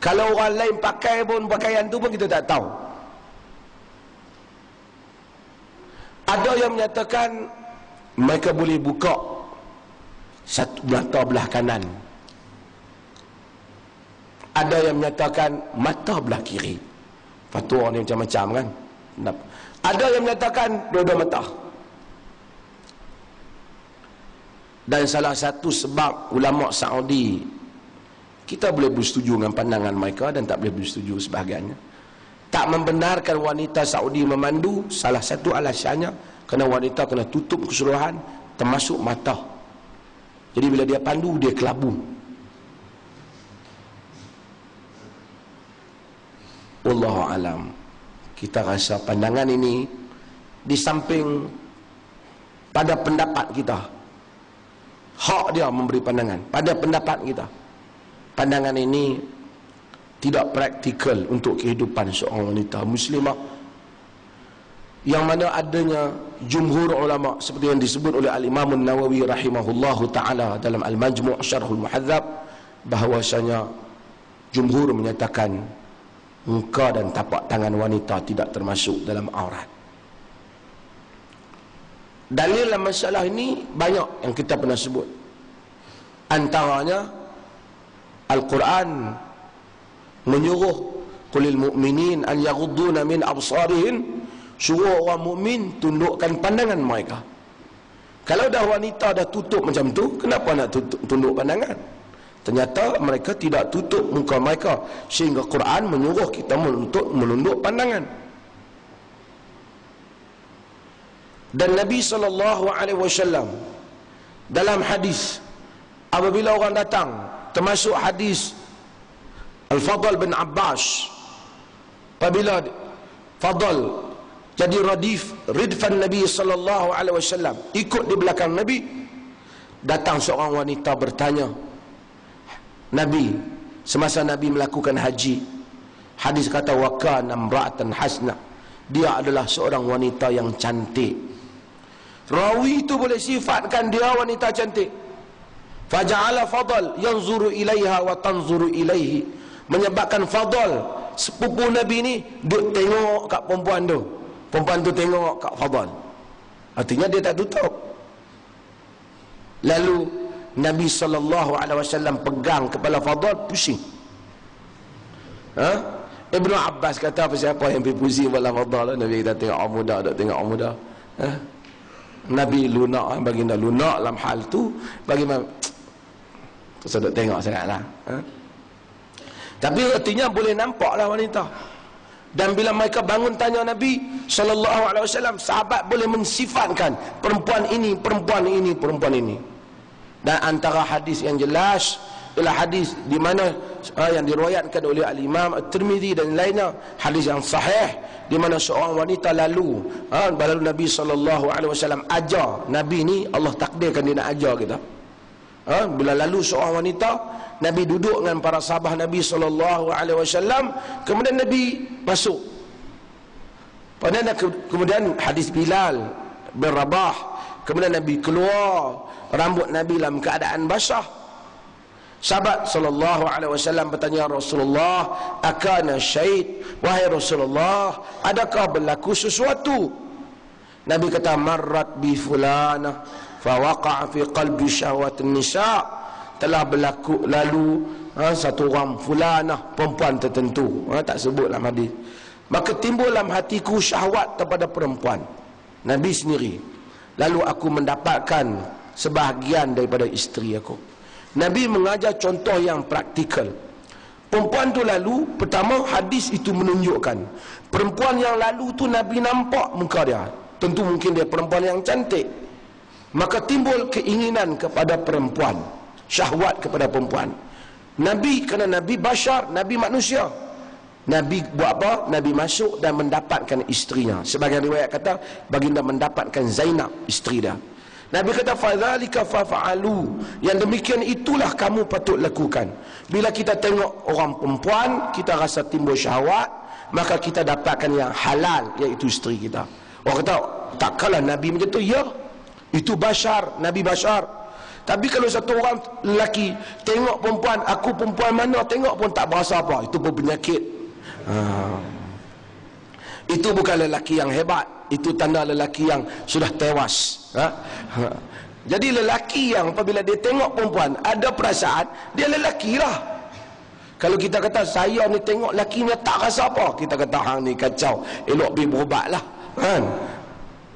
Kalau orang lain pakai pun pakaian tu pun kita tak tahu. Ada yang menyatakan mereka boleh buka satu mata belah kanan. Ada yang menyatakan mata belah kiri. Fatwa ni macam-macam kan. Ada yang menyatakan dua-dua mata. Dan salah satu sebab ulama Saudi, kita boleh bersetuju dengan pandangan mereka dan tak boleh bersetuju sebahagiannya, tak membenarkan wanita Saudi memandu. Salah satu alasannya kerana wanita kena tutup keseluruhan termasuk mata. Jadi bila dia pandu, dia kelabu. Wallahu alam. Kita rasa pandangan ini di samping pada pendapat kita, hak dia memberi pandangan, pada pendapat kita, pandangan ini tidak praktikal untuk kehidupan seorang wanita muslimah, yang mana adanya jumhur ulama seperti yang disebut oleh Al-Imam An-Nawawi rahimahullahu ta'ala dalam Al-Majmu' Syarhul Muhadzab, bahawasanya jumhur menyatakan muka dan tapak tangan wanita tidak termasuk dalam aurat. Dalil dalam masalah ini banyak yang kita pernah sebut. Antaranya Al-Quran menyuruh qulil mu'minin an yaghudduna min absarihim, suruh orang mukmin tundukkan pandangan mereka. Kalau dah wanita dah tutup macam tu, kenapa nak tunduk pandangan? Ternyata mereka tidak tutup muka mereka, sehingga Quran menyuruh kita menunduk pandangan. Dan Nabi SAW dalam hadis, apabila orang datang, termasuk hadis Al-Fadl bin Abbas, apabila Fadl jadi ridfan Nabi SAW, ikut di belakang Nabi, datang seorang wanita bertanya Nabi, semasa Nabi melakukan haji, hadis kata wa kana imra'atan hasna, dia adalah seorang wanita yang cantik. Rawi itu boleh sifatkan dia wanita cantik. Faja'ala Fadl yanzuru ilaiha wa tanzuru ilaihi, menyebabkan Fadl sepupu Nabi ni duk tengok kat perempuan tu, perempuan tu tengok kat Fadl. Artinya dia tak tutup. Lalu Nabi SAW pegang kepala Fadl, pusing. Ibnu Abbas kata, apa siapa yang pergi pusing kepala Fadl? Nabi kata tengok orang muda, tak tengok orang muda. Nabi lunak, baginda lunak dalam hal tu, bagaimana terus duk tengok sangatlah. Tapi artinya boleh nampaklah wanita. Dan bila mereka bangun tanya Nabi SAW, sahabat boleh mensifatkan perempuan ini, perempuan ini, perempuan ini. Dan antara hadis yang jelas ialah hadis di mana yang diriwayatkan oleh Al-Imam At-Tirmizi dan lainnya, hadis yang sahih di mana seorang wanita lalu Nabi SAW ajar. Nabi ni Allah takdirkan dia nak ajar kita. Bila lalu seorang wanita, Nabi duduk dengan para sahabat Nabi SAW, kemudian Nabi masuk. Kemudian hadis Bilal bin Rabah, kemudian Nabi keluar, rambut Nabi dalam keadaan basah. Sahabat SAW bertanya, Rasulullah, akana syait, wahai Rasulullah, adakah berlaku sesuatu? Nabi kata, marrat bi fulana fawaqa'a fi qalbi syahwatin nisa, telah berlaku lalu satu orang fulanah, perempuan tertentu, tak sebut dalam hadis, maka timbul dalam hatiku syahwat kepada perempuan. Nabi sendiri, lalu aku mendapatkan sebahagian daripada isteri aku. Nabi mengajar contoh yang praktikal. Perempuan tu lalu, pertama hadis itu menunjukkan perempuan yang lalu tu Nabi nampak muka dia, tentu mungkin dia perempuan yang cantik, maka timbul keinginan kepada perempuan, syahwat kepada perempuan. Nabi, kerana Nabi bashar, Nabi manusia, Nabi buat apa? Nabi masuk dan mendapatkan isterinya. Sebagian riwayat kata baginda mendapatkan Zainab, isteri dia. Nabi kata fadzalika fafa'alu, yang demikian itulah kamu patut lakukan. Bila kita tengok orang perempuan, kita rasa timbul syahwat, maka kita dapatkan yang halal, iaitu isteri kita. Orang kata takkanlah Nabi macam tu. Ya, itu bashar, Nabi bashar. Tapi kalau satu orang lelaki tengok perempuan, aku perempuan mana tengok pun tak berasa apa, itu pun penyakit. Itu bukan lelaki yang hebat, itu tanda lelaki yang sudah tewas. Jadi lelaki yang apabila dia tengok perempuan ada perasaan, dia lelaki lah. Kalau kita kata saya ni tengok lakinya tak rasa apa, kita kata hang ni kacau, elok pergi berubat lah, kan?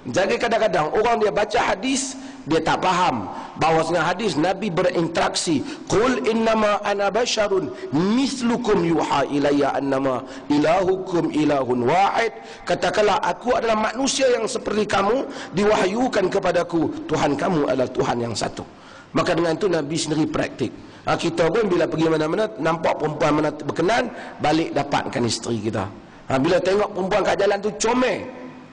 Jadi kadang-kadang orang dia baca hadis, dia tak faham bahawasanya hadis Nabi berinteraksi. Qul innama ana basyarun mislukum yuha ilayya annama ilahukum ilahun wahid. Katakanlah aku adalah manusia yang seperti kamu, diwahyukan kepadaku Tuhan kamu adalah Tuhan yang satu. Maka dengan itu Nabi sendiri praktik. Kita pun bila pergi mana-mana nampak perempuan mana berkenan, balik dapatkan isteri kita. Bila tengok perempuan kat jalan tu comel,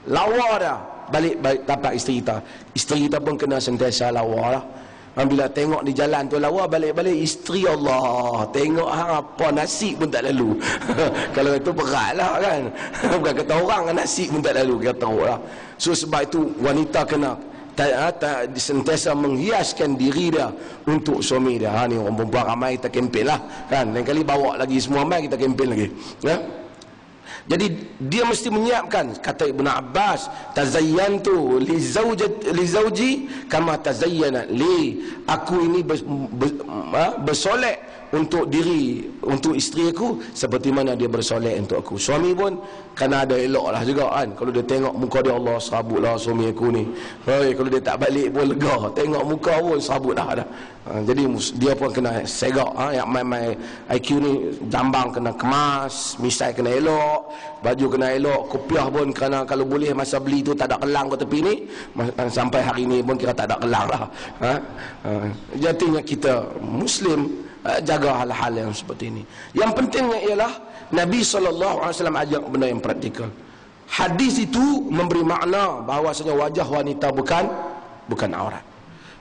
lawa dah, balik dapat isteri kita. Isteri kita pun kena sentiasa lawa lah. Bila tengok di jalan tu lawa, balik-balik isteri Allah. Tengok apa nasi pun tak lalu. Kalau itu berat lah kan. Bukan kata orang, nasi pun tak lalu, kita tahu lah. So sebab itu wanita kena sentiasa menghiaskan diri dia untuk suami dia. Ni orang perempuan ramai kita kempen lah kan. Lain kali bawa lagi semua mai kita kempen lagi ya? Jadi dia mesti menyiapkan. Kata Ibn Abbas, tazayyantu li zawji kama tazayyana li. Aku ini bersolek untuk diri, untuk isteri aku seperti mana dia bersolek untuk aku. Suami pun kena ada elok lah juga kan. Kalau dia tengok muka dia, Allah serabut lah suami aku ni. Kalau dia tak balik pun lega, tengok muka pun serabut dah. Jadi dia pun kena segak. Yang main-main IQ ni jambang kena kemas, misai kena elok, baju kena elok, kopiah pun kena, kalau boleh masa beli tu tak ada kelang ke tepi ni. Sampai hari ni pun kira tak ada kelang lah. Jadinya kita Muslim jaga hal-hal yang seperti ini. Yang pentingnya ialah Nabi SAW ajak benda yang praktikal. Hadis itu memberi makna bahawasanya wajah wanita bukan aurat.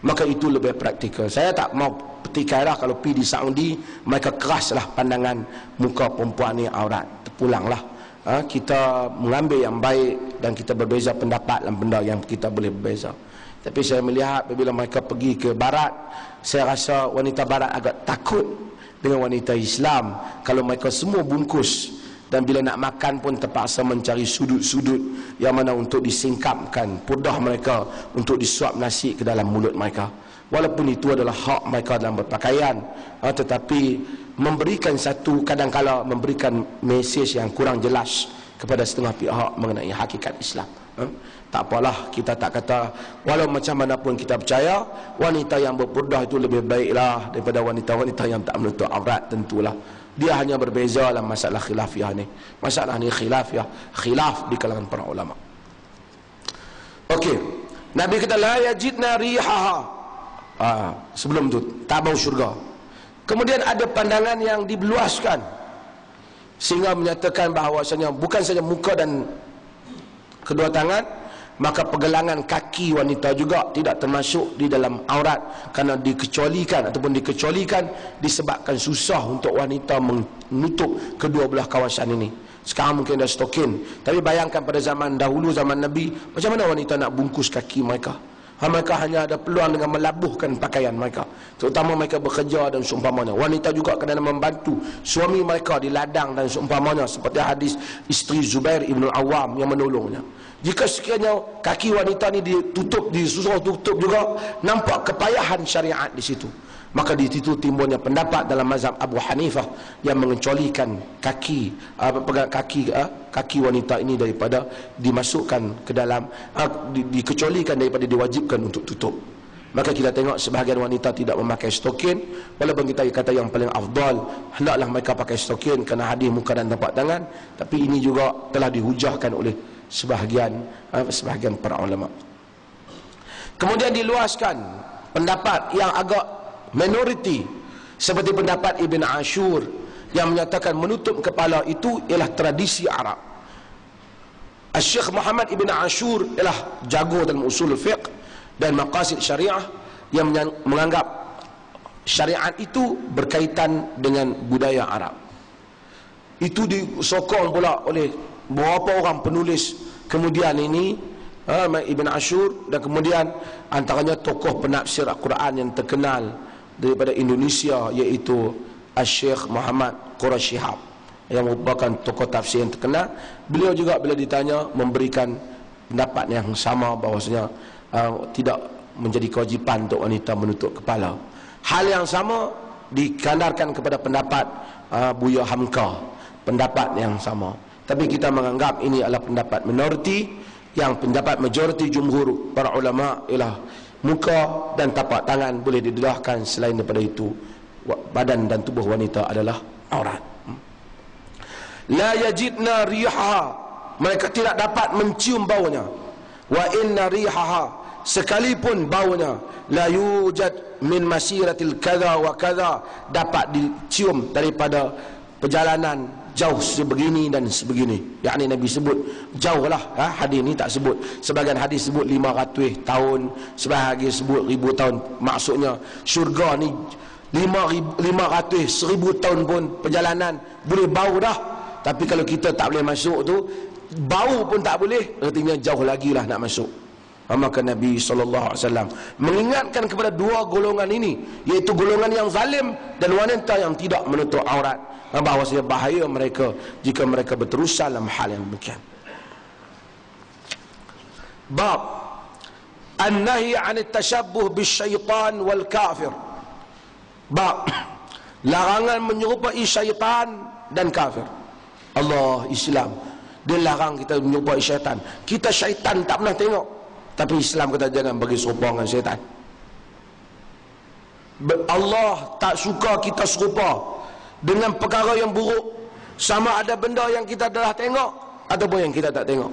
Maka itu lebih praktikal. Saya tak mau petikai lah kalau pergi di Saudi, mereka keraslah pandangan muka perempuan ni aurat. Terpulanglah. Kita mengambil yang baik dan kita berbeza pendapat dalam benda yang kita boleh berbeza. Tapi saya melihat apabila mereka pergi ke barat, saya rasa wanita barat agak takut dengan wanita Islam. Kalau mereka semua bungkus, dan bila nak makan pun terpaksa mencari sudut-sudut yang mana untuk disingkapkan pudah mereka untuk disuap nasi ke dalam mulut mereka. Walaupun itu adalah hak mereka dalam berpakaian, tetapi memberikan satu, kadang-kala memberikan mesej yang kurang jelas kepada setengah pihak mengenai hakikat Islam. Tak apalah, kita tak kata, walau macam mana pun kita percaya wanita yang berpurdah itu lebih baiklah daripada wanita-wanita yang tak menutup aurat. Tentulah dia hanya berbeza dalam masalah khilafiah ni. Masalah ni khilafiah, khilaf di kalangan para ulama. Okey, Nabi kata la yajidna rihaha. Sebelum tu tak bau syurga. Kemudian ada pandangan yang diluaskan sehingga menyatakan bahawasanya bukan saja muka dan kedua tangan, maka pergelangan kaki wanita juga tidak termasuk di dalam aurat, kerana dikecualikan ataupun dikecualikan disebabkan susah untuk wanita menutup kedua belah kawasan ini. Sekarang mungkin ada stokin, tapi bayangkan pada zaman dahulu, zaman Nabi, macam mana wanita nak bungkus kaki mereka? Mereka hanya ada peluang dengan melabuhkan pakaian mereka, terutama mereka bekerja dan seumpamanya. Wanita juga kena membantu suami mereka di ladang dan seumpamanya, seperti hadis isteri Zubair ibn Awam yang menolongnya. Jika sekiranya kaki wanita ni ditutup, disuruh tutup juga, nampak kepayahan syariat di situ. Maka di situ timbulnya pendapat dalam mazhab Abu Hanifah yang mengecualikan kaki wanita ini daripada dimasukkan ke dalam, dikecualikan daripada diwajibkan untuk tutup. Maka kita tengok sebahagian wanita tidak memakai stokin, walaupun kita kata yang paling afdal hendaklah mereka pakai stokin kerana hadis muka dan tapak tangan, tapi ini juga telah dihujahkan oleh sebahagian para ulama. Kemudian diluaskan pendapat yang agak minoriti, seperti pendapat Ibn Ashur yang menyatakan menutup kepala itu ialah tradisi Arab. Syekh Muhammad Ibn Ashur ialah jago dalam usul fiqh. dan maqasid syariah yang menganggap syariat itu berkaitan dengan budaya Arab. Itu disokong pula oleh beberapa orang penulis kemudian ini, Ibn Ashur, dan kemudian antaranya tokoh penafsir Al-Quran yang terkenal daripada Indonesia, iaitu Syekh Muhammad Quraisy Shihab, yang merupakan tokoh tafsir yang terkenal. Beliau juga bila ditanya memberikan pendapat yang sama, bahawasanya tidak menjadi kewajipan untuk wanita menutup kepala. Hal yang sama dikandarkan kepada pendapat Buya Hamka, pendapat yang sama. Tapi kita menganggap ini adalah pendapat minoriti, yang pendapat majoriti jumhur para ulama ialah muka dan tapak tangan boleh didedahkan, selain daripada itu badan dan tubuh wanita adalah aurat. La yajidna rihaha, mereka tidak dapat mencium baunya. Wa inna rihaha, sekalipun baunya, la yujad min masiratil kadha wa kadha, dapat dicium daripada perjalanan jauh sebegini dan sebegini. Yakni Nabi sebut jauh lah, hadis ni tak sebut. Sebagian hadis sebut 500 tahun, sebahagian sebut 1000 tahun. Maksudnya syurga ni 500, 1000 tahun pun perjalanan boleh bau dah. Tapi kalau kita tak boleh masuk tu, bau pun tak boleh, artinya jauh lagi lah nak masuk. Maka Nabi SAW mengingatkan kepada dua golongan ini, iaitu golongan yang zalim dan wanita yang tidak menutup aurat, bahawasanya bahaya mereka jika mereka berterusan dalam hal yang demikian. Bab an-nahy 'an at-tashabbuh bisyaitan wal kafir. Bab larangan menyerupai syaitan dan kafir. Allah, Islam dia larang kita menyerupai syaitan. Kita syaitan tak pernah tengok, tapi Islam kata jangan bagi serupa dengan syaitan. Allah tak suka kita serupa dengan perkara yang buruk, sama ada benda yang kita telah tengok ataupun yang kita tak tengok.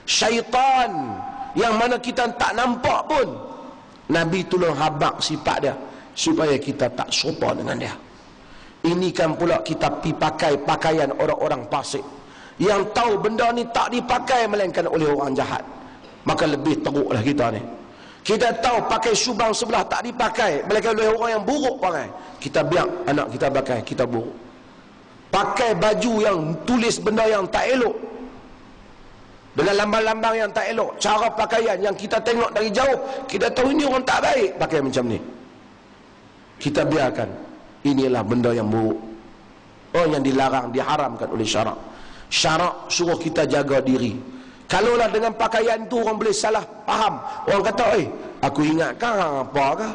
Syaitan yang mana kita tak nampak pun, Nabi tolong habaq sifat dia supaya kita tak serupa dengan dia. Ini kan pula kita pi pakai pakaian orang-orang fasik yang tahu benda ni tak dipakai melainkan oleh orang jahat, maka lebih teruklah kita ni. Kita tahu pakai subang sebelah tak dipakai melainkan oleh orang yang buruk pakai, kita biar anak kita pakai, kita buruk. Pakai baju yang tulis benda yang tak elok, dengan lambang-lambang yang tak elok, cara pakaian yang kita tengok dari jauh kita tahu ini orang tak baik pakai macam ni, kita biarkan. Inilah benda yang buruk, yang dilarang, diharamkan oleh syarak. Syarak suruh kita jaga diri. Kalaulah dengan pakaian tu orang boleh salah faham, orang kata aku ingatkan apa ke,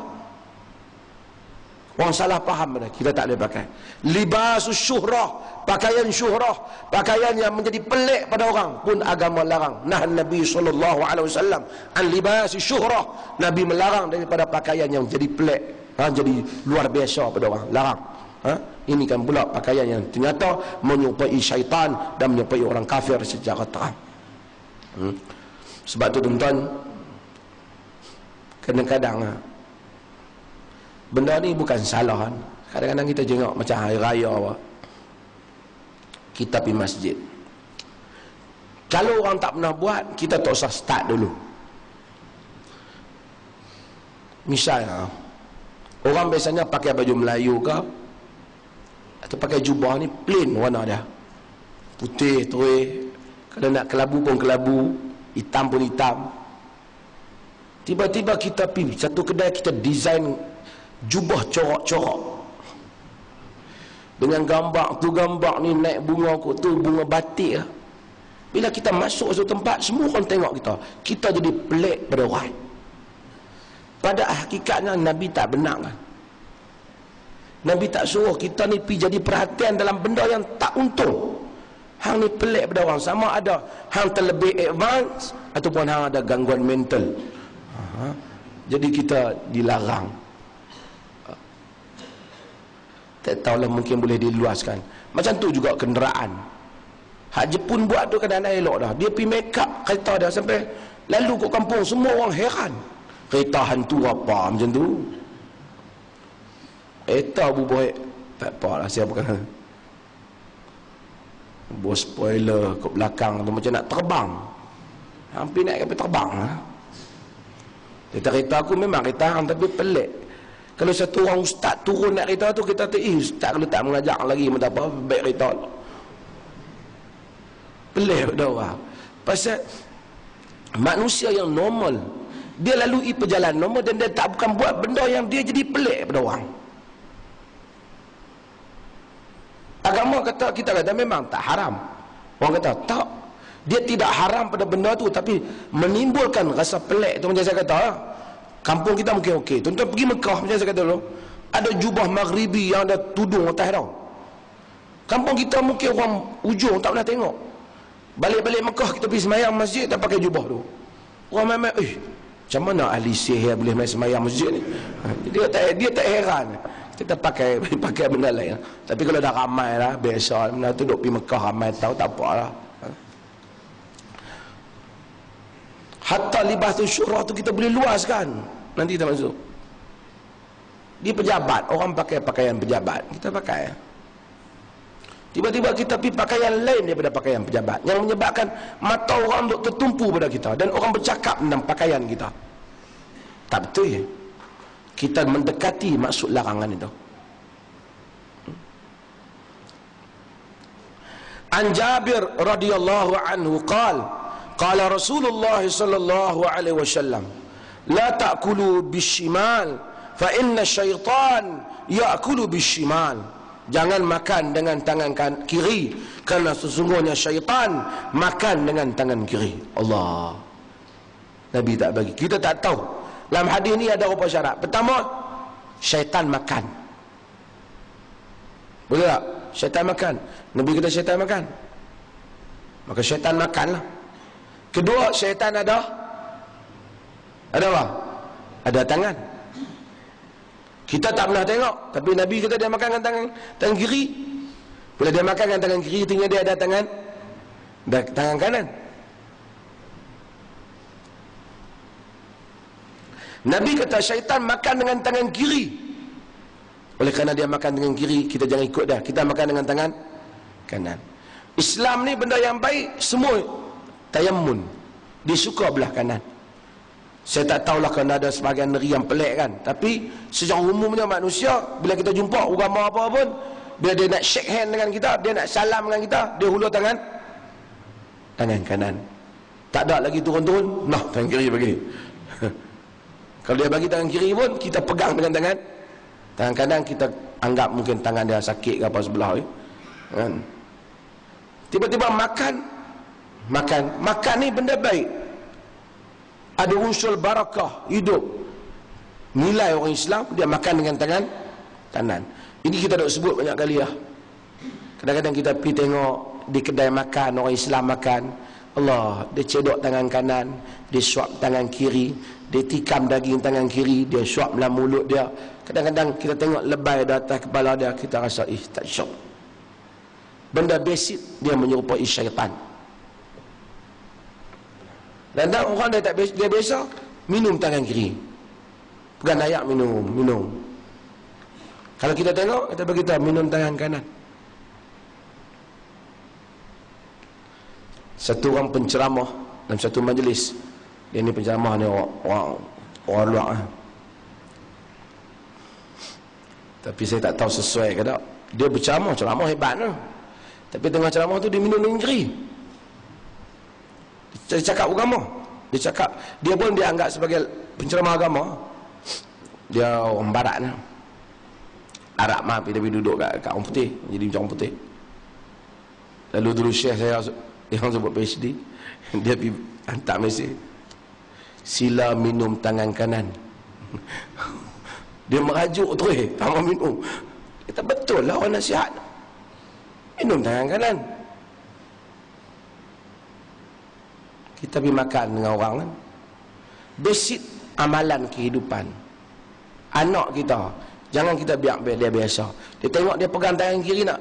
orang salah faham dah, kita tak boleh pakai. Libasus syuhrah, pakaian syuhrah, pakaian yang menjadi pelik pada orang pun agama larang. Nah, Nabi SAW an libasus syuhrah, Nabi melarang daripada pakaian yang jadi pelik, jadi luar biasa pada orang, larang. Ini kan pula pakaian yang ternyata menyerupai syaitan dan menyerupai orang kafir secara terang. Sebab tu tuan-tuan, kadang-kadang benda ni bukan salah kan. Kadang-kadang kita tengok macam hari raya kita pergi masjid, kalau orang tak pernah buat, kita tak usah start dulu. Misalnya orang biasanya pakai baju Melayu ke atau pakai jubah ni plain warna dia, putih terus, kalau nak kelabu pun kelabu, hitam pun hitam. Tiba-tiba kita pergi satu kedai, kita design jubah corak-corak dengan gambar tu, gambar ni naik bunga kot tu, bunga batik lah. Bila kita masuk satu tempat, semua orang tengok kita jadi pelik pada orang. Pada hakikatnya Nabi tak benar kan? Nabi tak suruh kita ni pergi jadi perhatian dalam benda yang tak untung. Hang ni pelik pada orang, sama ada hang terlebih advance ataupun hang ada gangguan mental. Jadi kita dilarang. Tak tahulah, mungkin boleh diluaskan. Macam tu juga kenderaan. Hak Jepun buat tu kadang-kadang elok dah. Dia pergi make up kereta dia sampai lalu kat kampung, semua orang heran. Kereta hantu apa macam tu? Kereta bubuh tak apalah, siapa kena bos spoiler kat belakang tu macam nak terbang, hampir naik sampai terbang lah. Dia kata kereta aku memang kereta hang tapi pelik. Kalau satu orang ustaz turun naik kereta tu, kita kata, ustaz kalau tak mengajar lagi pun tak apa, baik kereta. Pelik pada orang. Pasal manusia yang normal, dia lalui perjalanan normal dan dia tak bukan buat benda yang dia jadi pelik pada orang. Agama kata, kita kata memang tak haram. Orang kata tak, dia tidak haram pada benda tu, tapi menimbulkan rasa pelik tu. Macam saya kata, kampung kita mungkin okey. Tuan-tuan pergi Mekah, macam saya kata dulu, ada jubah maghribi yang ada tudung atas tau. Kampung kita mungkin orang ujung tak pernah tengok. Balik-balik Mekah kita pergi semayang masjid tak pakai jubah tu. Orang main-main, macam mana ahli sihir boleh main semayang masjid ni? Dia tak heran. Kita pakai benda lain. Tapi kalau dah ramai lah, biasa benda tu duduk pergi Mekah ramai tahu, tak apa lah. Hatta libasul syurah tu kita boleh luaskan. Nanti kita masuk. Di pejabat, orang pakai pakaian pejabat, kita pakai. Tiba-tiba kita pergi pakaian lain daripada pakaian pejabat, yang menyebabkan mata orang duk tertumpu pada kita, dan orang bercakap tentang pakaian kita. Tak betul ya? Kita mendekati maksud larangan itu. An Jabir radhiyallahu anhu qala Rasulullah sallallahu alaihi wasallam, la ta'kulu bishimal fa inna syaitan ya'kulu bishimal. Jangan makan dengan tangan kiri, kerana sesungguhnya syaitan makan dengan tangan kiri. Allah, Nabi tak bagi. Kita tak tahu. Dalam hadis ni ada beberapa syarat. Pertama, syaitan makan. Boleh tak? Syaitan makan. Nabi kata syaitan makan, maka syaitan makanlah. Kedua, syaitan ada apa? Ada tangan. Kita tak pernah tengok, tapi Nabi kata dia makan dengan tangan kiri. Bila dia makan dengan tangan kiri, tinggal dia ada tangan kanan. Nabi kata syaitan makan dengan tangan kiri. Oleh kerana dia makan dengan kiri, kita jangan ikut dah. Kita makan dengan tangan kanan. Islam ni benda yang baik, semua tayammun. Dia suka belah kanan. Saya tak tahulah kerana ada sebahagian negeri yang pelik kan. Tapi secara umumnya manusia, bila kita jumpa agama apa pun, bila dia nak shake hand dengan kita, dia nak salam dengan kita, dia hulur tangan kanan. Tak ada lagi turun-turun, nah tangan kiri bagi. Kalau dia bagi tangan kiri pun, kita pegang dengan tangan kanan, kita anggap mungkin tangan dia sakit ke apa sebelah kan. Tiba-tiba makan ni benda baik, ada unsur barakah hidup. Nilai orang Islam, dia makan dengan tangan kanan. Ini kita dah sebut banyak kali lah. Kadang-kadang kita pergi tengok di kedai makan, orang Islam makan, Allah, dia cedok tangan kanan, dia suap tangan kiri, dia tikam daging tangan kiri, dia suap dalam mulut dia. Kadang-kadang kita tengok lebay di atas kepala dia, kita rasa tak syok. Benda basic dia menyerupai syaitan. Dan orang dia biasa minum tangan kiri, pegang air minum. Kalau kita tengok, kita bagi tahu minum tangan kanan. Satu orang penceramah dalam satu majlis, dia ni penceramah ni orang luar. Tapi saya tak tahu sesuai ke tak. Dia ceramah hebat lah. Tapi tengah ceramah tu dia minum dengan kiri. Dia cakap agama. Dia pun dia anggap sebagai penceramah agama. Dia orang barat ni. Arab mah, tapi dia duduk kat orang putih, jadi macam orang putih. Lalu dulu syekh saya yang sebut PhD, dia pergi hantar mesej, sila minum tangan kanan. Dia merajuk terus, tak mau minum. Kita betul lah orang nasihat, minum tangan kanan. Kita pergi makan dengan orang kan, basic amalan kehidupan. Anak kita, jangan kita biar dia biasa. Dia tengok dia pegang tangan kiri nak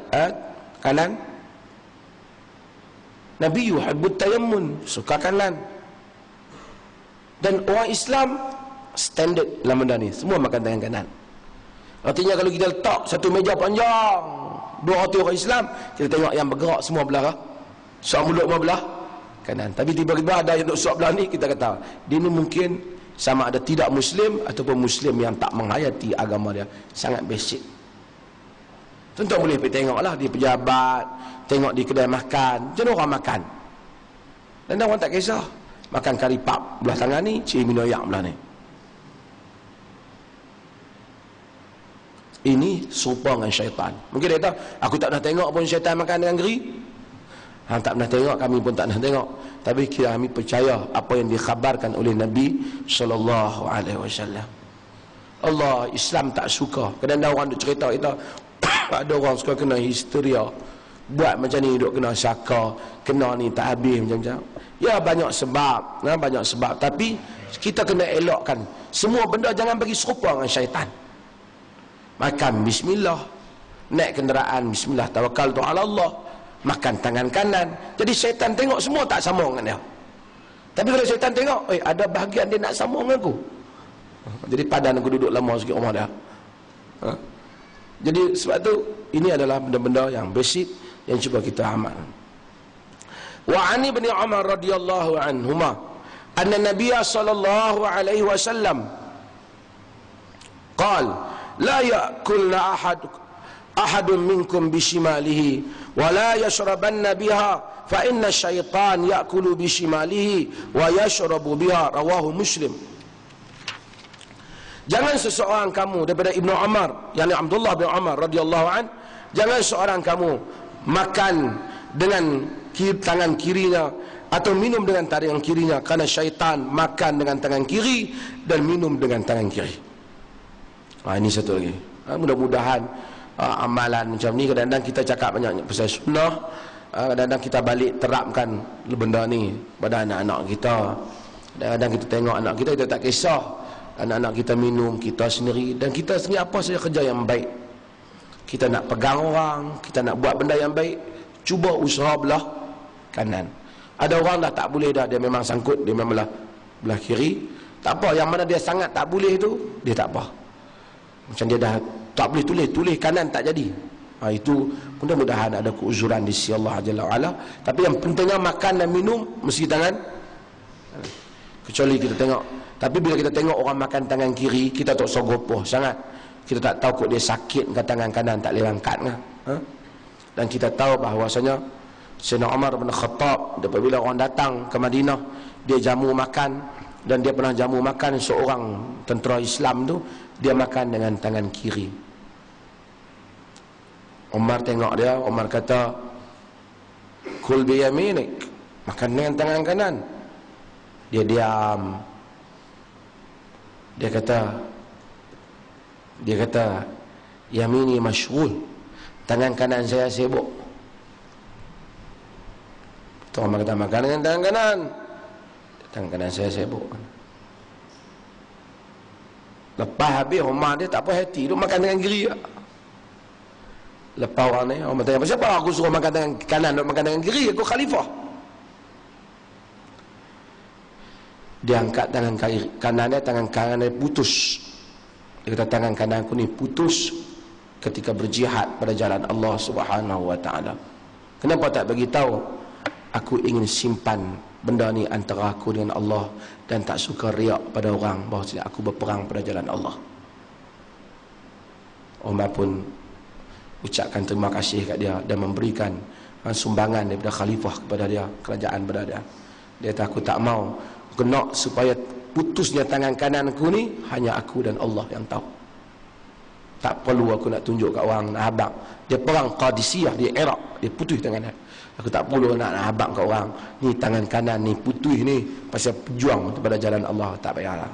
kanan. Nabi yuhibbut tayammun, suka kanan. Dan orang Islam standard dalam benda ni, semua makan tangan kanan. Artinya kalau kita letak satu meja panjang, 200 orang Islam, kita tengok yang bergerak semua belah suap mulut belah kanan. Tapi tiba-tiba ada yang duk suap belah ni, kita kata dia ni mungkin sama ada tidak Muslim ataupun Muslim yang tak menghayati agama dia. Sangat basic. Tuan-tuan boleh pergi tengoklah di pejabat, tengok di kedai makan, macam mana orang makan. Dan orang tak kisah. Makan kari pap belah tangan ni, ciri minum ayak belah ni. Ini serupa dengan syaitan. Mungkin dia kata, aku tak pernah tengok pun syaitan makan dengan geri. Hang tak pernah tengok, kami pun tak pernah tengok. Tapi kami percaya apa yang dikhabarkan oleh Nabi SAW. Allah, Islam tak suka. Kadang-kadang orang duk cerita kita, ada orang suka kena histeria. Buat macam ni, duk kena saka, kena ni tak habis macam-macam. Ya, banyak sebab. Banyak sebab. Tapi, kita kena elokkan. Semua benda jangan bagi serupa dengan syaitan. Makan bismillah, naik kenderaan bismillah, tawakkaltu ala Allah, makan tangan kanan. Jadi syaitan tengok semua tak sama dengan dia. Tapi kalau syaitan tengok, ada bahagian dia nak sama dengan aku, jadi padan aku duduk lama sikit rumah dia. Jadi sebab tu ini adalah benda-benda yang basic yang cuba kita amal. Wa ani bin Umar radhiyallahu anhuma anna Nabiy sallallahu alaihi wasallam qala la ya'kulna ahadun minkum bishimalihi wa la yashrabanna biha fa inna syaitan ya'kulu bishimalihi wa yashrabu biha, rawahu Muslim. Jangan seseorang kamu, daripada Ibnu Umar, yakni Abdullah bin Umar radhiyallahu an, jangan seorang kamu makan dengan tangan kirinya atau minum dengan tangan kirinya, kerana syaitan makan dengan tangan kiri dan minum dengan tangan kiri. Ini satu lagi. Mudah-mudahan amalan macam ni, kadang-kadang kita cakap banyak pasal sunnah, kadang-kadang kita balik terapkan benda ni pada anak-anak kita. Kadang-kadang kita tengok anak kita, kita tak kisah anak-anak kita minum, kita sendiri, dan kita sendiri apa saja kerja yang baik. Kita nak pegang orang, kita nak buat benda yang baik, cuba usaha belah kanan. Ada orang dah tak boleh dah, dia memang sangkut, dia memang belah kiri. Tak apa, yang mana dia sangat tak boleh tu, dia tak apa. Macam dia dah tak boleh tulis kanan tak jadi. Itu mudah-mudahan ada keuzuran di sisi Allah Jalla wa'ala. Tapi yang pentingnya makan dan minum mesti tangan. Kecuali kita tengok. Tapi bila kita tengok orang makan tangan kiri, kita tak sogopoh sangat. Kita tak tahu kok dia sakit ke tangan kanan tak boleh angkat ke. Dan kita tahu bahawasanya Sayyidina Umar bin Khattab, apabila orang datang ke Madinah, dia jamu makan, dan dia pernah jamu makan seorang tentera Islam tu, dia makan dengan tangan kiri. Umar tengok dia, Umar kata, kul biyaminik, makan dengan tangan kanan. Dia diam. Dia kata, yamini masyghul, tangan kanan saya sibuk. Umar kata, makan dengan tangan kanan. Tangan kanan saya sibuk. Lepas habis Umar dia tak apa hati, duk makan dengan kiri. Lepas orang ni, Umar tanya, siapa aku suruh makan tangan kanan, duk makan dengan kiri? Aku khalifah. Dia angkat tangan kanan dia, tangan kanan dia putus. Dia kata, tangan kanan aku ni putus ketika berjihad pada jalan Allah Subhanahu wa taala. Kenapa tak bagi tahu? Aku ingin simpan benda ni antara aku dengan Allah, dan tak suka riak pada orang bahawa aku berperang pada jalan Allah. Umar pun ucapkan terima kasih kat dia dan memberikan sumbangan daripada khalifah kepada dia, kerajaan kepada dia. Dia kata, aku tak mau kena supaya putusnya tangan kanan aku ni hanya aku dan Allah yang tahu. Tak perlu aku nak tunjuk kat orang, nak habaq. Dia perang Qadisiyah di Iraq, dia putus tangan dia. Aku tak perlu nak habaq kat orang, ni tangan kanan ni putus ni pasal pejuang pada jalan Allah, tak payahlah.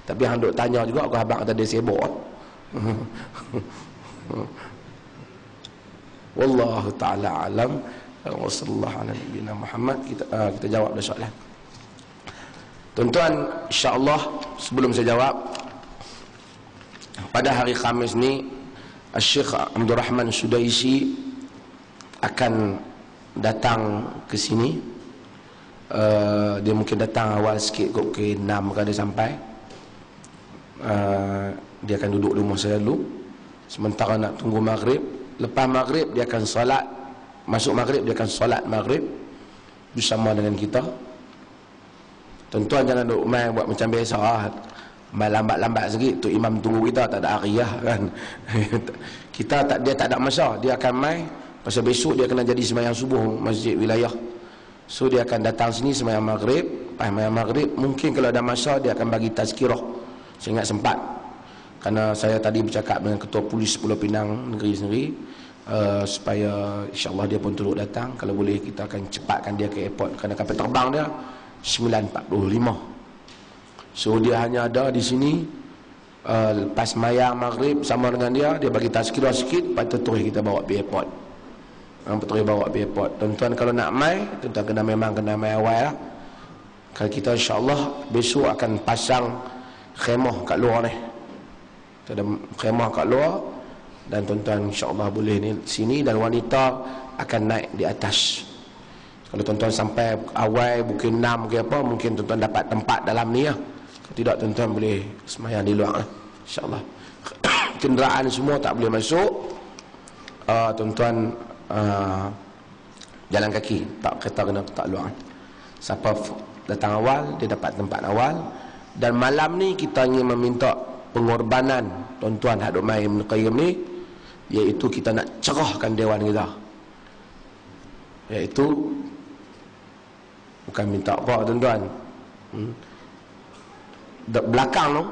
Tapi hang duk tanya juga, aku habaq kata dia sibuk. Wallahu taala alam. Wa sallallahu ala nabiyina Muhammad. Kita jawab dah soalan. Tuan-tuan, insya-Allah sebelum saya jawab, pada hari Khamis ni Syekh Abdul Rahman Sudaisi akan datang ke sini. Dia mungkin datang awal sikit, kok ke 6 kan dia sampai. Dia akan duduk di rumah saya dulu sementara nak tunggu maghrib. Lepas maghrib dia akan solat, masuk maghrib dia akan solat maghrib bersama dengan kita. Tuan-tuan jangan duk main buat macam biasa main lambat-lambat sikit tu imam tunggu kita tak ada ariyah kan. Dia tak ada masa, dia akan main pasal besok dia kena jadi sembahyang subuh masjid wilayah. So dia akan datang sini sembahyang maghrib, mungkin kalau ada masa dia akan bagi tazkirah. Saya ingat sempat. Kerana saya tadi bercakap dengan ketua polis Pulau Pinang negeri sendiri supaya insya-Allah dia pun turut datang. Kalau boleh kita akan cepatkan dia ke airport kerana kapal terbang dia 9.45. So dia hanya ada di sini lepas mayang maghrib sama dengan dia bagi tazkirah sikit, lepas tu terus kita bawa pergi airport. Terus bawa pergi airport. Tuan-tuan kalau nak mai, tuan-tuan kena mai awal lah. Kalau kita insya-Allah besok akan pasang khemah kat luar ni. Kita ada khemah kat luar dan tuan-tuan insya-Allah boleh ni sini dan wanita akan naik di atas. Kalau tuan-tuan sampai awal bukit 6 ke apa, mungkin tuan-tuan dapat tempat dalam ni lah. Kalau tidak tuan-tuan boleh sembahyang di luar lah, insya-Allah. Kenderaan semua tak boleh masuk. Tuan-tuan jalan kaki, tak kereta kena tak luar. Siapa datang awal dia dapat tempat awal. Dan malam ni kita ingin meminta pengorbanan tuan-tuan hak duk main Ibn Qayyim ni, iaitu kita nak cerahkan dewan kita. Iaitu bukan minta apa tuan-tuan. Belakang tu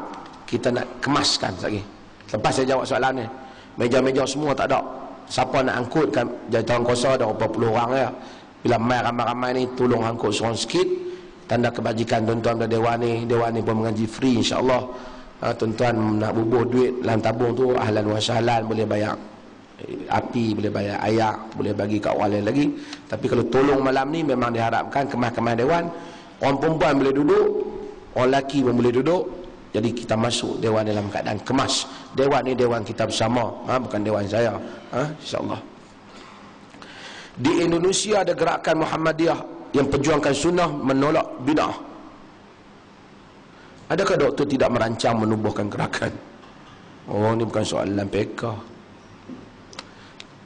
kita nak kemaskan lagi. Lepas saya jawab soalan ni, meja-meja semua tak ada. Siapa nak angkut kan jawatan kuasa ada berapa puluh orang ya. Bila mai ramai-ramai ni tolong angkut seorang sikit, tanda kebajikan tuan-tuan pada dewan ni pun mengaji free insya-Allah. Tuan-tuan nak bubuh duit dalam tabung tu ahlan wa sahlan, boleh bayar api, boleh bayar air, boleh bagi kat orang lain lagi. Tapi kalau tolong malam ni memang diharapkan kemas-kemas dewan, orang perempuan boleh duduk, orang lelaki pun boleh duduk. Jadi kita masuk dewan dalam keadaan kemas. Dewan ni dewan kita bersama, bukan dewan saya, insya-Allah. Di Indonesia ada gerakan Muhammadiyah yang perjuangkan sunnah menolak bid'ah. Adakah doktor tidak merancang menubuhkan gerakan? Oh, ni bukan soalan PK.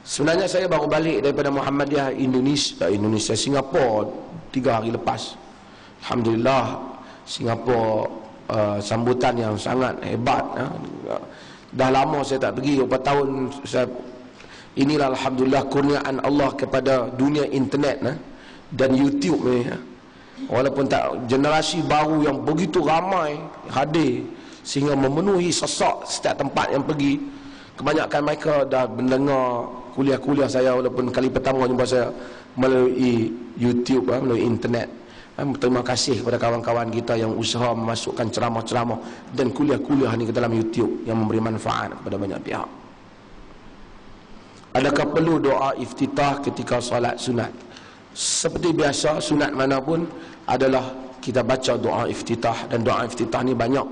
Sebenarnya saya baru balik daripada Muhammadiyah Indonesia Singapura 3 hari lepas. Alhamdulillah Singapura sambutan yang sangat hebat. Dah lama saya tak pergi, berapa tahun saya. Inilah alhamdulillah kurniaan Allah kepada dunia internet dan YouTube ni. Walaupun tak, generasi baru yang begitu ramai hadir sehingga memenuhi sesak setiap tempat yang pergi. Kebanyakan mereka dah mendengar kuliah-kuliah saya, walaupun kali pertama jumpa saya melalui YouTube, melalui internet. Terima kasih kepada kawan-kawan kita yang usaha memasukkan ceramah-ceramah dan kuliah-kuliah ni ke dalam YouTube yang memberi manfaat kepada banyak pihak. Adakah perlu doa iftitah ketika solat sunat? Seperti biasa, sunat mana pun adalah kita baca doa iftitah, dan doa iftitah ni banyak.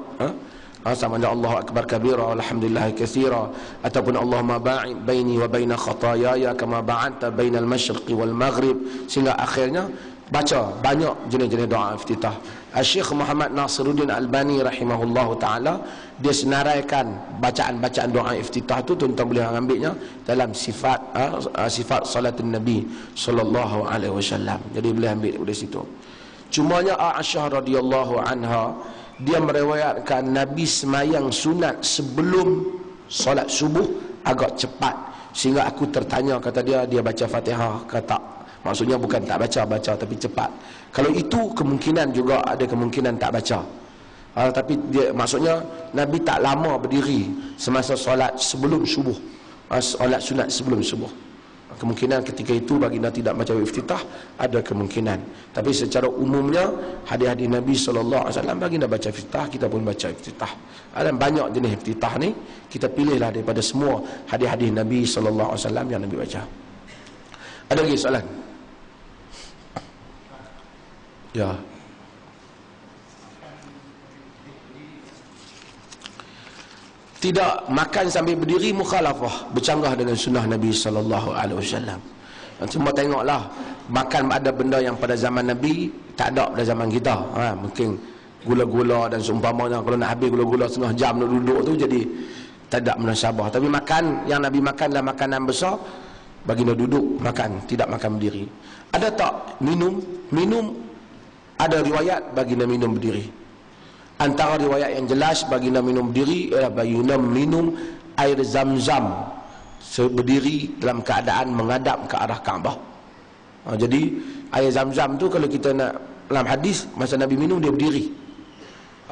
Sama ada Allahu akbar kabira walhamdulillah katsira, ataupun Allahumma ba'id baini wa baina khataayaya kama ba'adta bainal masyriqi wal maghrib, sehingga akhirnya baca banyak jenis-jenis doa iftitah. Syekh Muhammad Nasiruddin Albani rahimahullahu taala dia senaraikan bacaan-bacaan doa iftitah tu, tuan-tuan boleh ambilnya dalam sifat salatun Nabi sallallahu alaihi wasallam. Jadi boleh ambil dari situ. Cumanya Aisyah radhiyallahu anha dia meriwayatkan Nabi semayang sunat sebelum solat subuh agak cepat, sehingga aku tertanya, kata dia baca Fatihah ke tak? Maksudnya bukan tak baca tapi cepat. Kalau itu kemungkinan juga ada kemungkinan tak baca. Tapi dia maksudnya Nabi tak lama berdiri semasa solat sebelum subuh. Solat sunat sebelum subuh. Kemungkinan ketika itu baginda tidak baca iftitah, ada kemungkinan. Tapi secara umumnya hadis-hadis Nabi sallallahu alaihi wasallam baginda baca iftitah, kita pun baca iftitah. Ada banyak jenis iftitah ni, kita pilihlah daripada semua hadis-hadis Nabi sallallahu alaihi wasallam yang Nabi baca. Ada lagi soalan? Ya. Tidak makan sambil berdiri mukhalafah, bercanggah dengan sunnah Nabi sallallahu alaihi wasallam. Cuma tengoklah, makan ada benda yang pada zaman Nabi tak ada pada zaman kita. Mungkin gula-gula dan seumpamanya, kalau nak habis gula-gula setengah jam nak duduk tu, jadi tak ada munasabah. Tapi makan yang Nabi makan adalah makanan besar, baginda duduk makan, tidak makan berdiri. Ada tak minum Ada riwayat baginda minum berdiri. Antara riwayat yang jelas baginda minum berdiri ialah baginda minum air Zam-Zam berdiri dalam keadaan menghadap ke arah Kaabah. Jadi air Zam-Zam tu kalau kita nak dalam hadis masa Nabi minum dia berdiri.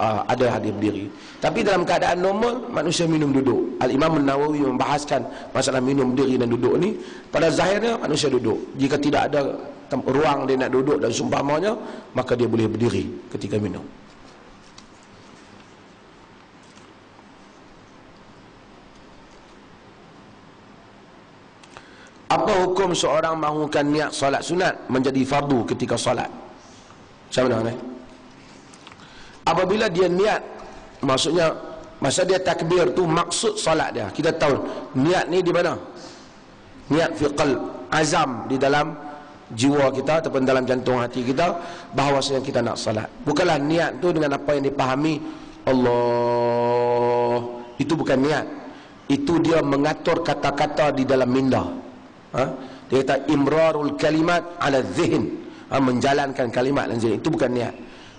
Ada hadis berdiri. Tapi dalam keadaan normal manusia minum duduk. Al-Imam An-Nawawi membahaskan masalah minum berdiri dan duduk ni. Pada zahirnya manusia duduk. Jika tidak ada ruang dia nak duduk dan seumpamanya, maka dia boleh berdiri ketika minum. Apa hukum seorang mahukan niat solat sunat menjadi fardu ketika solat? Macam mana ni? Apabila dia niat, maksudnya masa dia takbir tu maksud solat dia. Kita tahu niat ni di mana? Niat fi qalb, azam di dalam jiwa kita ataupun dalam jantung hati kita bahawasanya kita nak solat. Bukanlah niat tu dengan apa yang dipahami Allah. Itu bukan niat. Itu dia mengatur kata-kata di dalam minda. Dia kata imrarul kalimat ala zihn, menjalankan kalimat dan zihn. Itu bukan niat.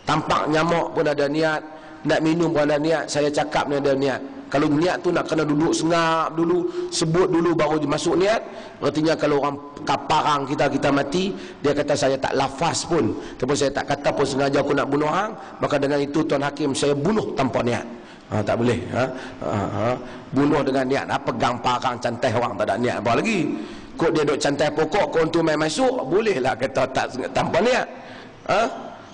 Tampak nyamuk pun ada niat, nak minum pun ada niat, saya cakap ni ada niat. Kalau niat tu nak kena duduk sengap dulu, sebut dulu baru masuk niat. Artinya kalau orang kaparang kita mati, dia kata saya tak lafaz pun, ataupun saya tak kata pun sengaja aku nak bunuh hang, maka dengan itu Tuan Hakim saya bunuh tanpa niat. Tak boleh. Bunuh dengan niat. Pegang parang cantai orang tak ada niat apa lagi. Kok dia duk cantai pokok, kau tu main masuk, bolehlah kata tak tanpa niat.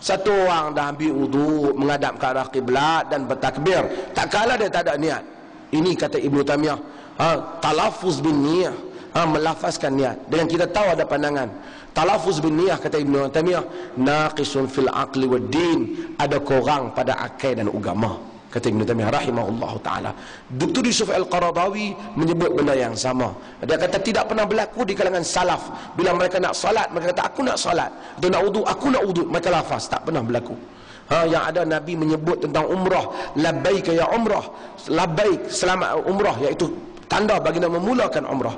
Satu orang dah ambil wudu, menghadap ke arah kiblat dan bertakbir, tak kala dia tak ada niat. Ini kata Ibnu Taimiyah, talafuz bin niyah, melafazkan niat. Dan kita tahu ada pandangan talafuz bin niyah, kata Ibnu Taimiyah, naqisun fil aqli wad din, ada kurang pada akal dan agama, kata Ibnu Taimiyah rahimahullahu taala. Dr. Yusuf Al-Qaradawi menyebut benda yang sama. Dia kata tidak pernah berlaku di kalangan salaf bila mereka nak salat, mereka kata aku nak salat. Dia nak wudu, aku nak wudu, mereka lafaz. Tak pernah berlaku. Yang ada Nabi menyebut tentang umrah, labbaik ya umrah, labbaik selamat umrah, iaitu tanda baginda memulakan umrah.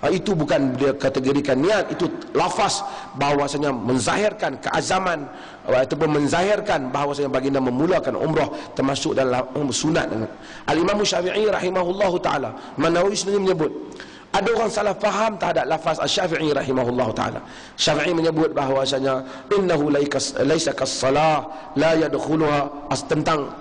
Itu bukan dia kategorikan niat, itu lafaz bahawasanya menzahirkan keazaman ataupun menzahirkan bahawasanya baginda memulakan umrah, termasuk dalam sunat. Al-Imam Syafi'i rahimahullahu taala, Nawawi sendiri menyebut ada orang salah faham terhadap lafaz Asy-Syafi'i rahimahullahu taala. Syafi'i menyebut bahawasanya innahu laisa kas-salah la yadkhuluha,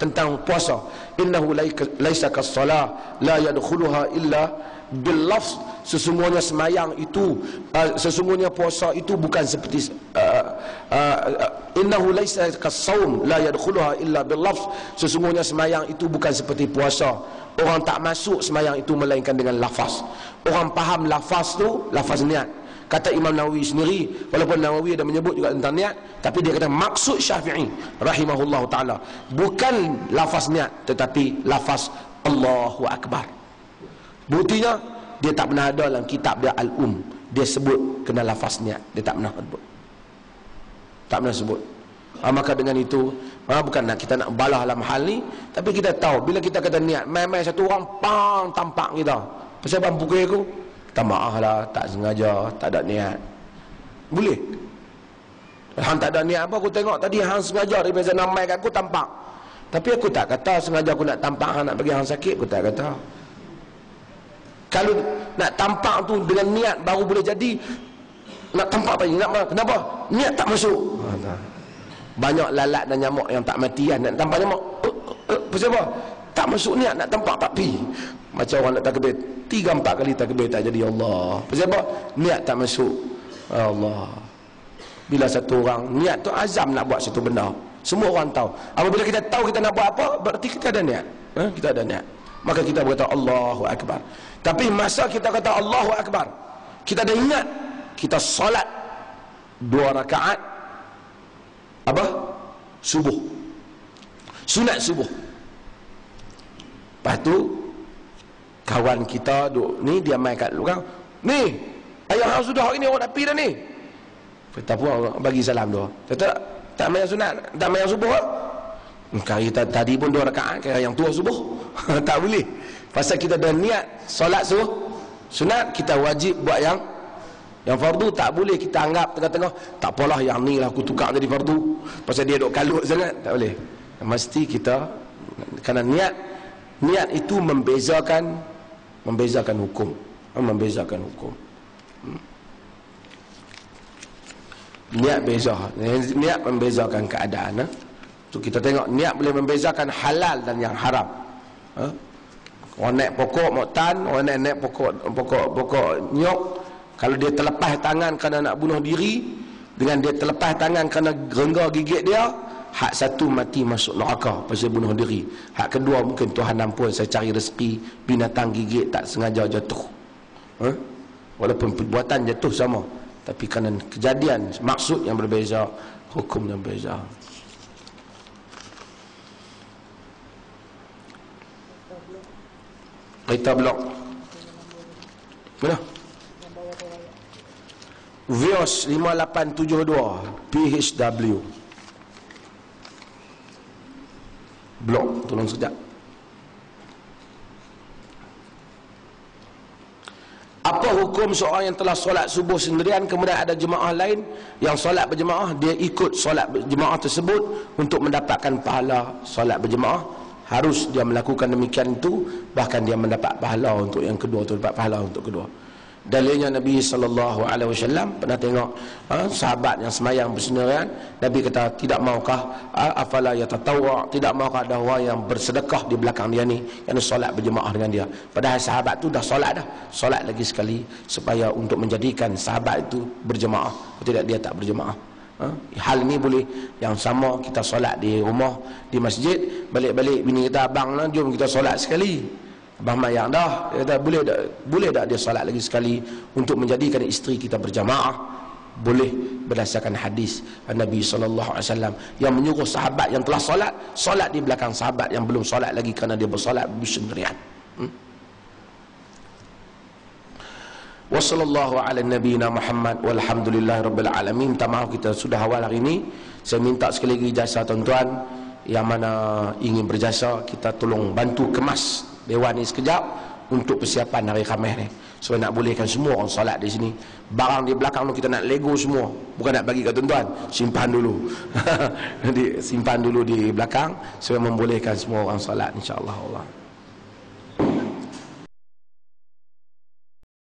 tentang puasa, innahu laisa kas-salah la yadkhuluha illa bil lafz, sesungguhnya semayang itu sesungguhnya puasa itu bukan seperti innahu laisa kas-saum la yadkhuluha illa bil lafz, sesungguhnya semayang itu bukan seperti puasa, orang tak masuk semayang itu melainkan dengan lafaz. Orang faham lafaz tu lafaz niat. Kata Imam Nawawi sendiri, walaupun Nawawi ada menyebut juga tentang niat, tapi dia kata maksud Syafi'i rahimahullahu taala bukan lafaz niat, tetapi lafaz Allahu Akbar. Buktinya dia tak pernah ada dalam kitab dia dia sebut kena lafaz niat, dia tak pernah sebut. Tak pernah sebut. Maka dengan itu bukan nak kita nak balah dalam hal ni, tapi kita tahu bila kita kata niat, main-main satu orang pang tampak kita, pasal bang pukul aku, tak maaf lah, tak sengaja, tak ada niat, boleh. Hang tak ada niat apa, aku tengok tadi hang sengaja daripada namai kat aku tampak, tapi aku tak kata sengaja aku nak tampak hang nak bagi hang sakit, aku tak kata. Kalau nak tampak tu dengan niat baru boleh jadi. Nak tampak apa? Kenapa? Niat tak masuk. Banyak lalat dan nyamuk yang tak mati kan. Nak tampak nyamuk, pasal apa? Tak masuk niat, nak tampak tak pi. Macam orang nak takbir 3-4 kali takbir tak jadi, Allah. Pasal apa? Niat tak masuk. Allah. Bila satu orang niat tu azam nak buat satu benda, semua orang tahu. Apabila kita tahu kita nak buat apa, berarti kita ada niat. Kita ada niat. Maka kita berkata Allahu Akbar. Tapi masa kita kata Allahu Akbar, kita dah ingat kita solat 2 rakaat apa? Subuh. Sunat subuh. Lepas tu kawan kita duk ni, dia main kat belakang, ni ayah hang sudah hari ni orang nak pergi dah ni. Kata pun bagi salam doa. Kata tak main sunat, tak main subuh ah. Kali kita tadi pun 2 rakaat, kira yang tua subuh. Tak boleh. Pasal kita dah niat solat sunat, kita wajib buat yang Yang fardu tak boleh kita anggap tengah-tengah, tak apalah yang ni lah aku tukar jadi fardu pasal dia duk kalut sangat, tak boleh. Mesti kita, kerana niat itu membezakan hukum, membezakan hukum. Niat beza, niat membezakan keadaan. So kita tengok niat boleh membezakan halal dan yang haram. Orang naik pokok moktan, orang naik pokok nyok, kalau dia terlepas tangan kerana nak bunuh diri, dengan dia terlepas tangan kerana rengga gigit dia, hak satu mati masuk neraka pasal bunuh diri. Hak kedua mungkin Tuhan ampun, saya cari rezeki, binatang gigit tak sengaja jatuh. Walaupun perbuatan jatuh sama, tapi kerana kejadian, maksud yang berbeza, hukum yang berbeza. Kereta blok mana? Vios 5872 PHW blok, tolong sekejap. Apa hukum seorang yang telah solat subuh sendirian, kemudian ada jemaah lain yang solat berjemaah, dia ikut solat berjemaah tersebut untuk mendapatkan pahala solat berjemaah? Harus dia melakukan demikian itu, bahkan dia mendapat pahala untuk yang kedua, atau dapat pahala untuk kedua. Dalilnya Nabi SAW pernah tengok sahabat yang semayang bersendirian, Nabi kata, tidak maukah afala yatatawwa, tidak maukah ada orang yang bersedekah di belakang dia ni, yang solat berjemaah dengan dia. Padahal sahabat tu dah solat dah, solat lagi sekali supaya untuk menjadikan sahabat itu berjemaah, tidak dia tak berjemaah. Hal ni boleh, yang sama kita solat di rumah, di masjid, balik-balik bini kita, abang lah, jom kita solat sekali. Abang mayang dah, dia kata boleh tak dia solat lagi sekali untuk menjadikan isteri kita berjamaah? Boleh, berdasarkan hadis Nabi SAW yang menyuruh sahabat yang telah solat di belakang sahabat yang belum solat lagi kerana dia bersolat bersendirian. Wassallallahu ala nabiyina Muhammad walhamdulillahi rabbil alamin. Minta maaf kita sudah awal hari ini. Saya minta sekali lagi jasa tuan-tuan yang mana ingin berjasa, kita tolong bantu kemas dewan ni sekejap untuk persiapan hari Khamis ni, supaya nak bolehkan semua orang solat di sini. Barang di belakang tu kita nak lego semua, bukan nak bagi kat tuan-tuan, simpan dulu. Jadi simpan dulu di belakang supaya membolehkan semua orang solat, insya-Allah.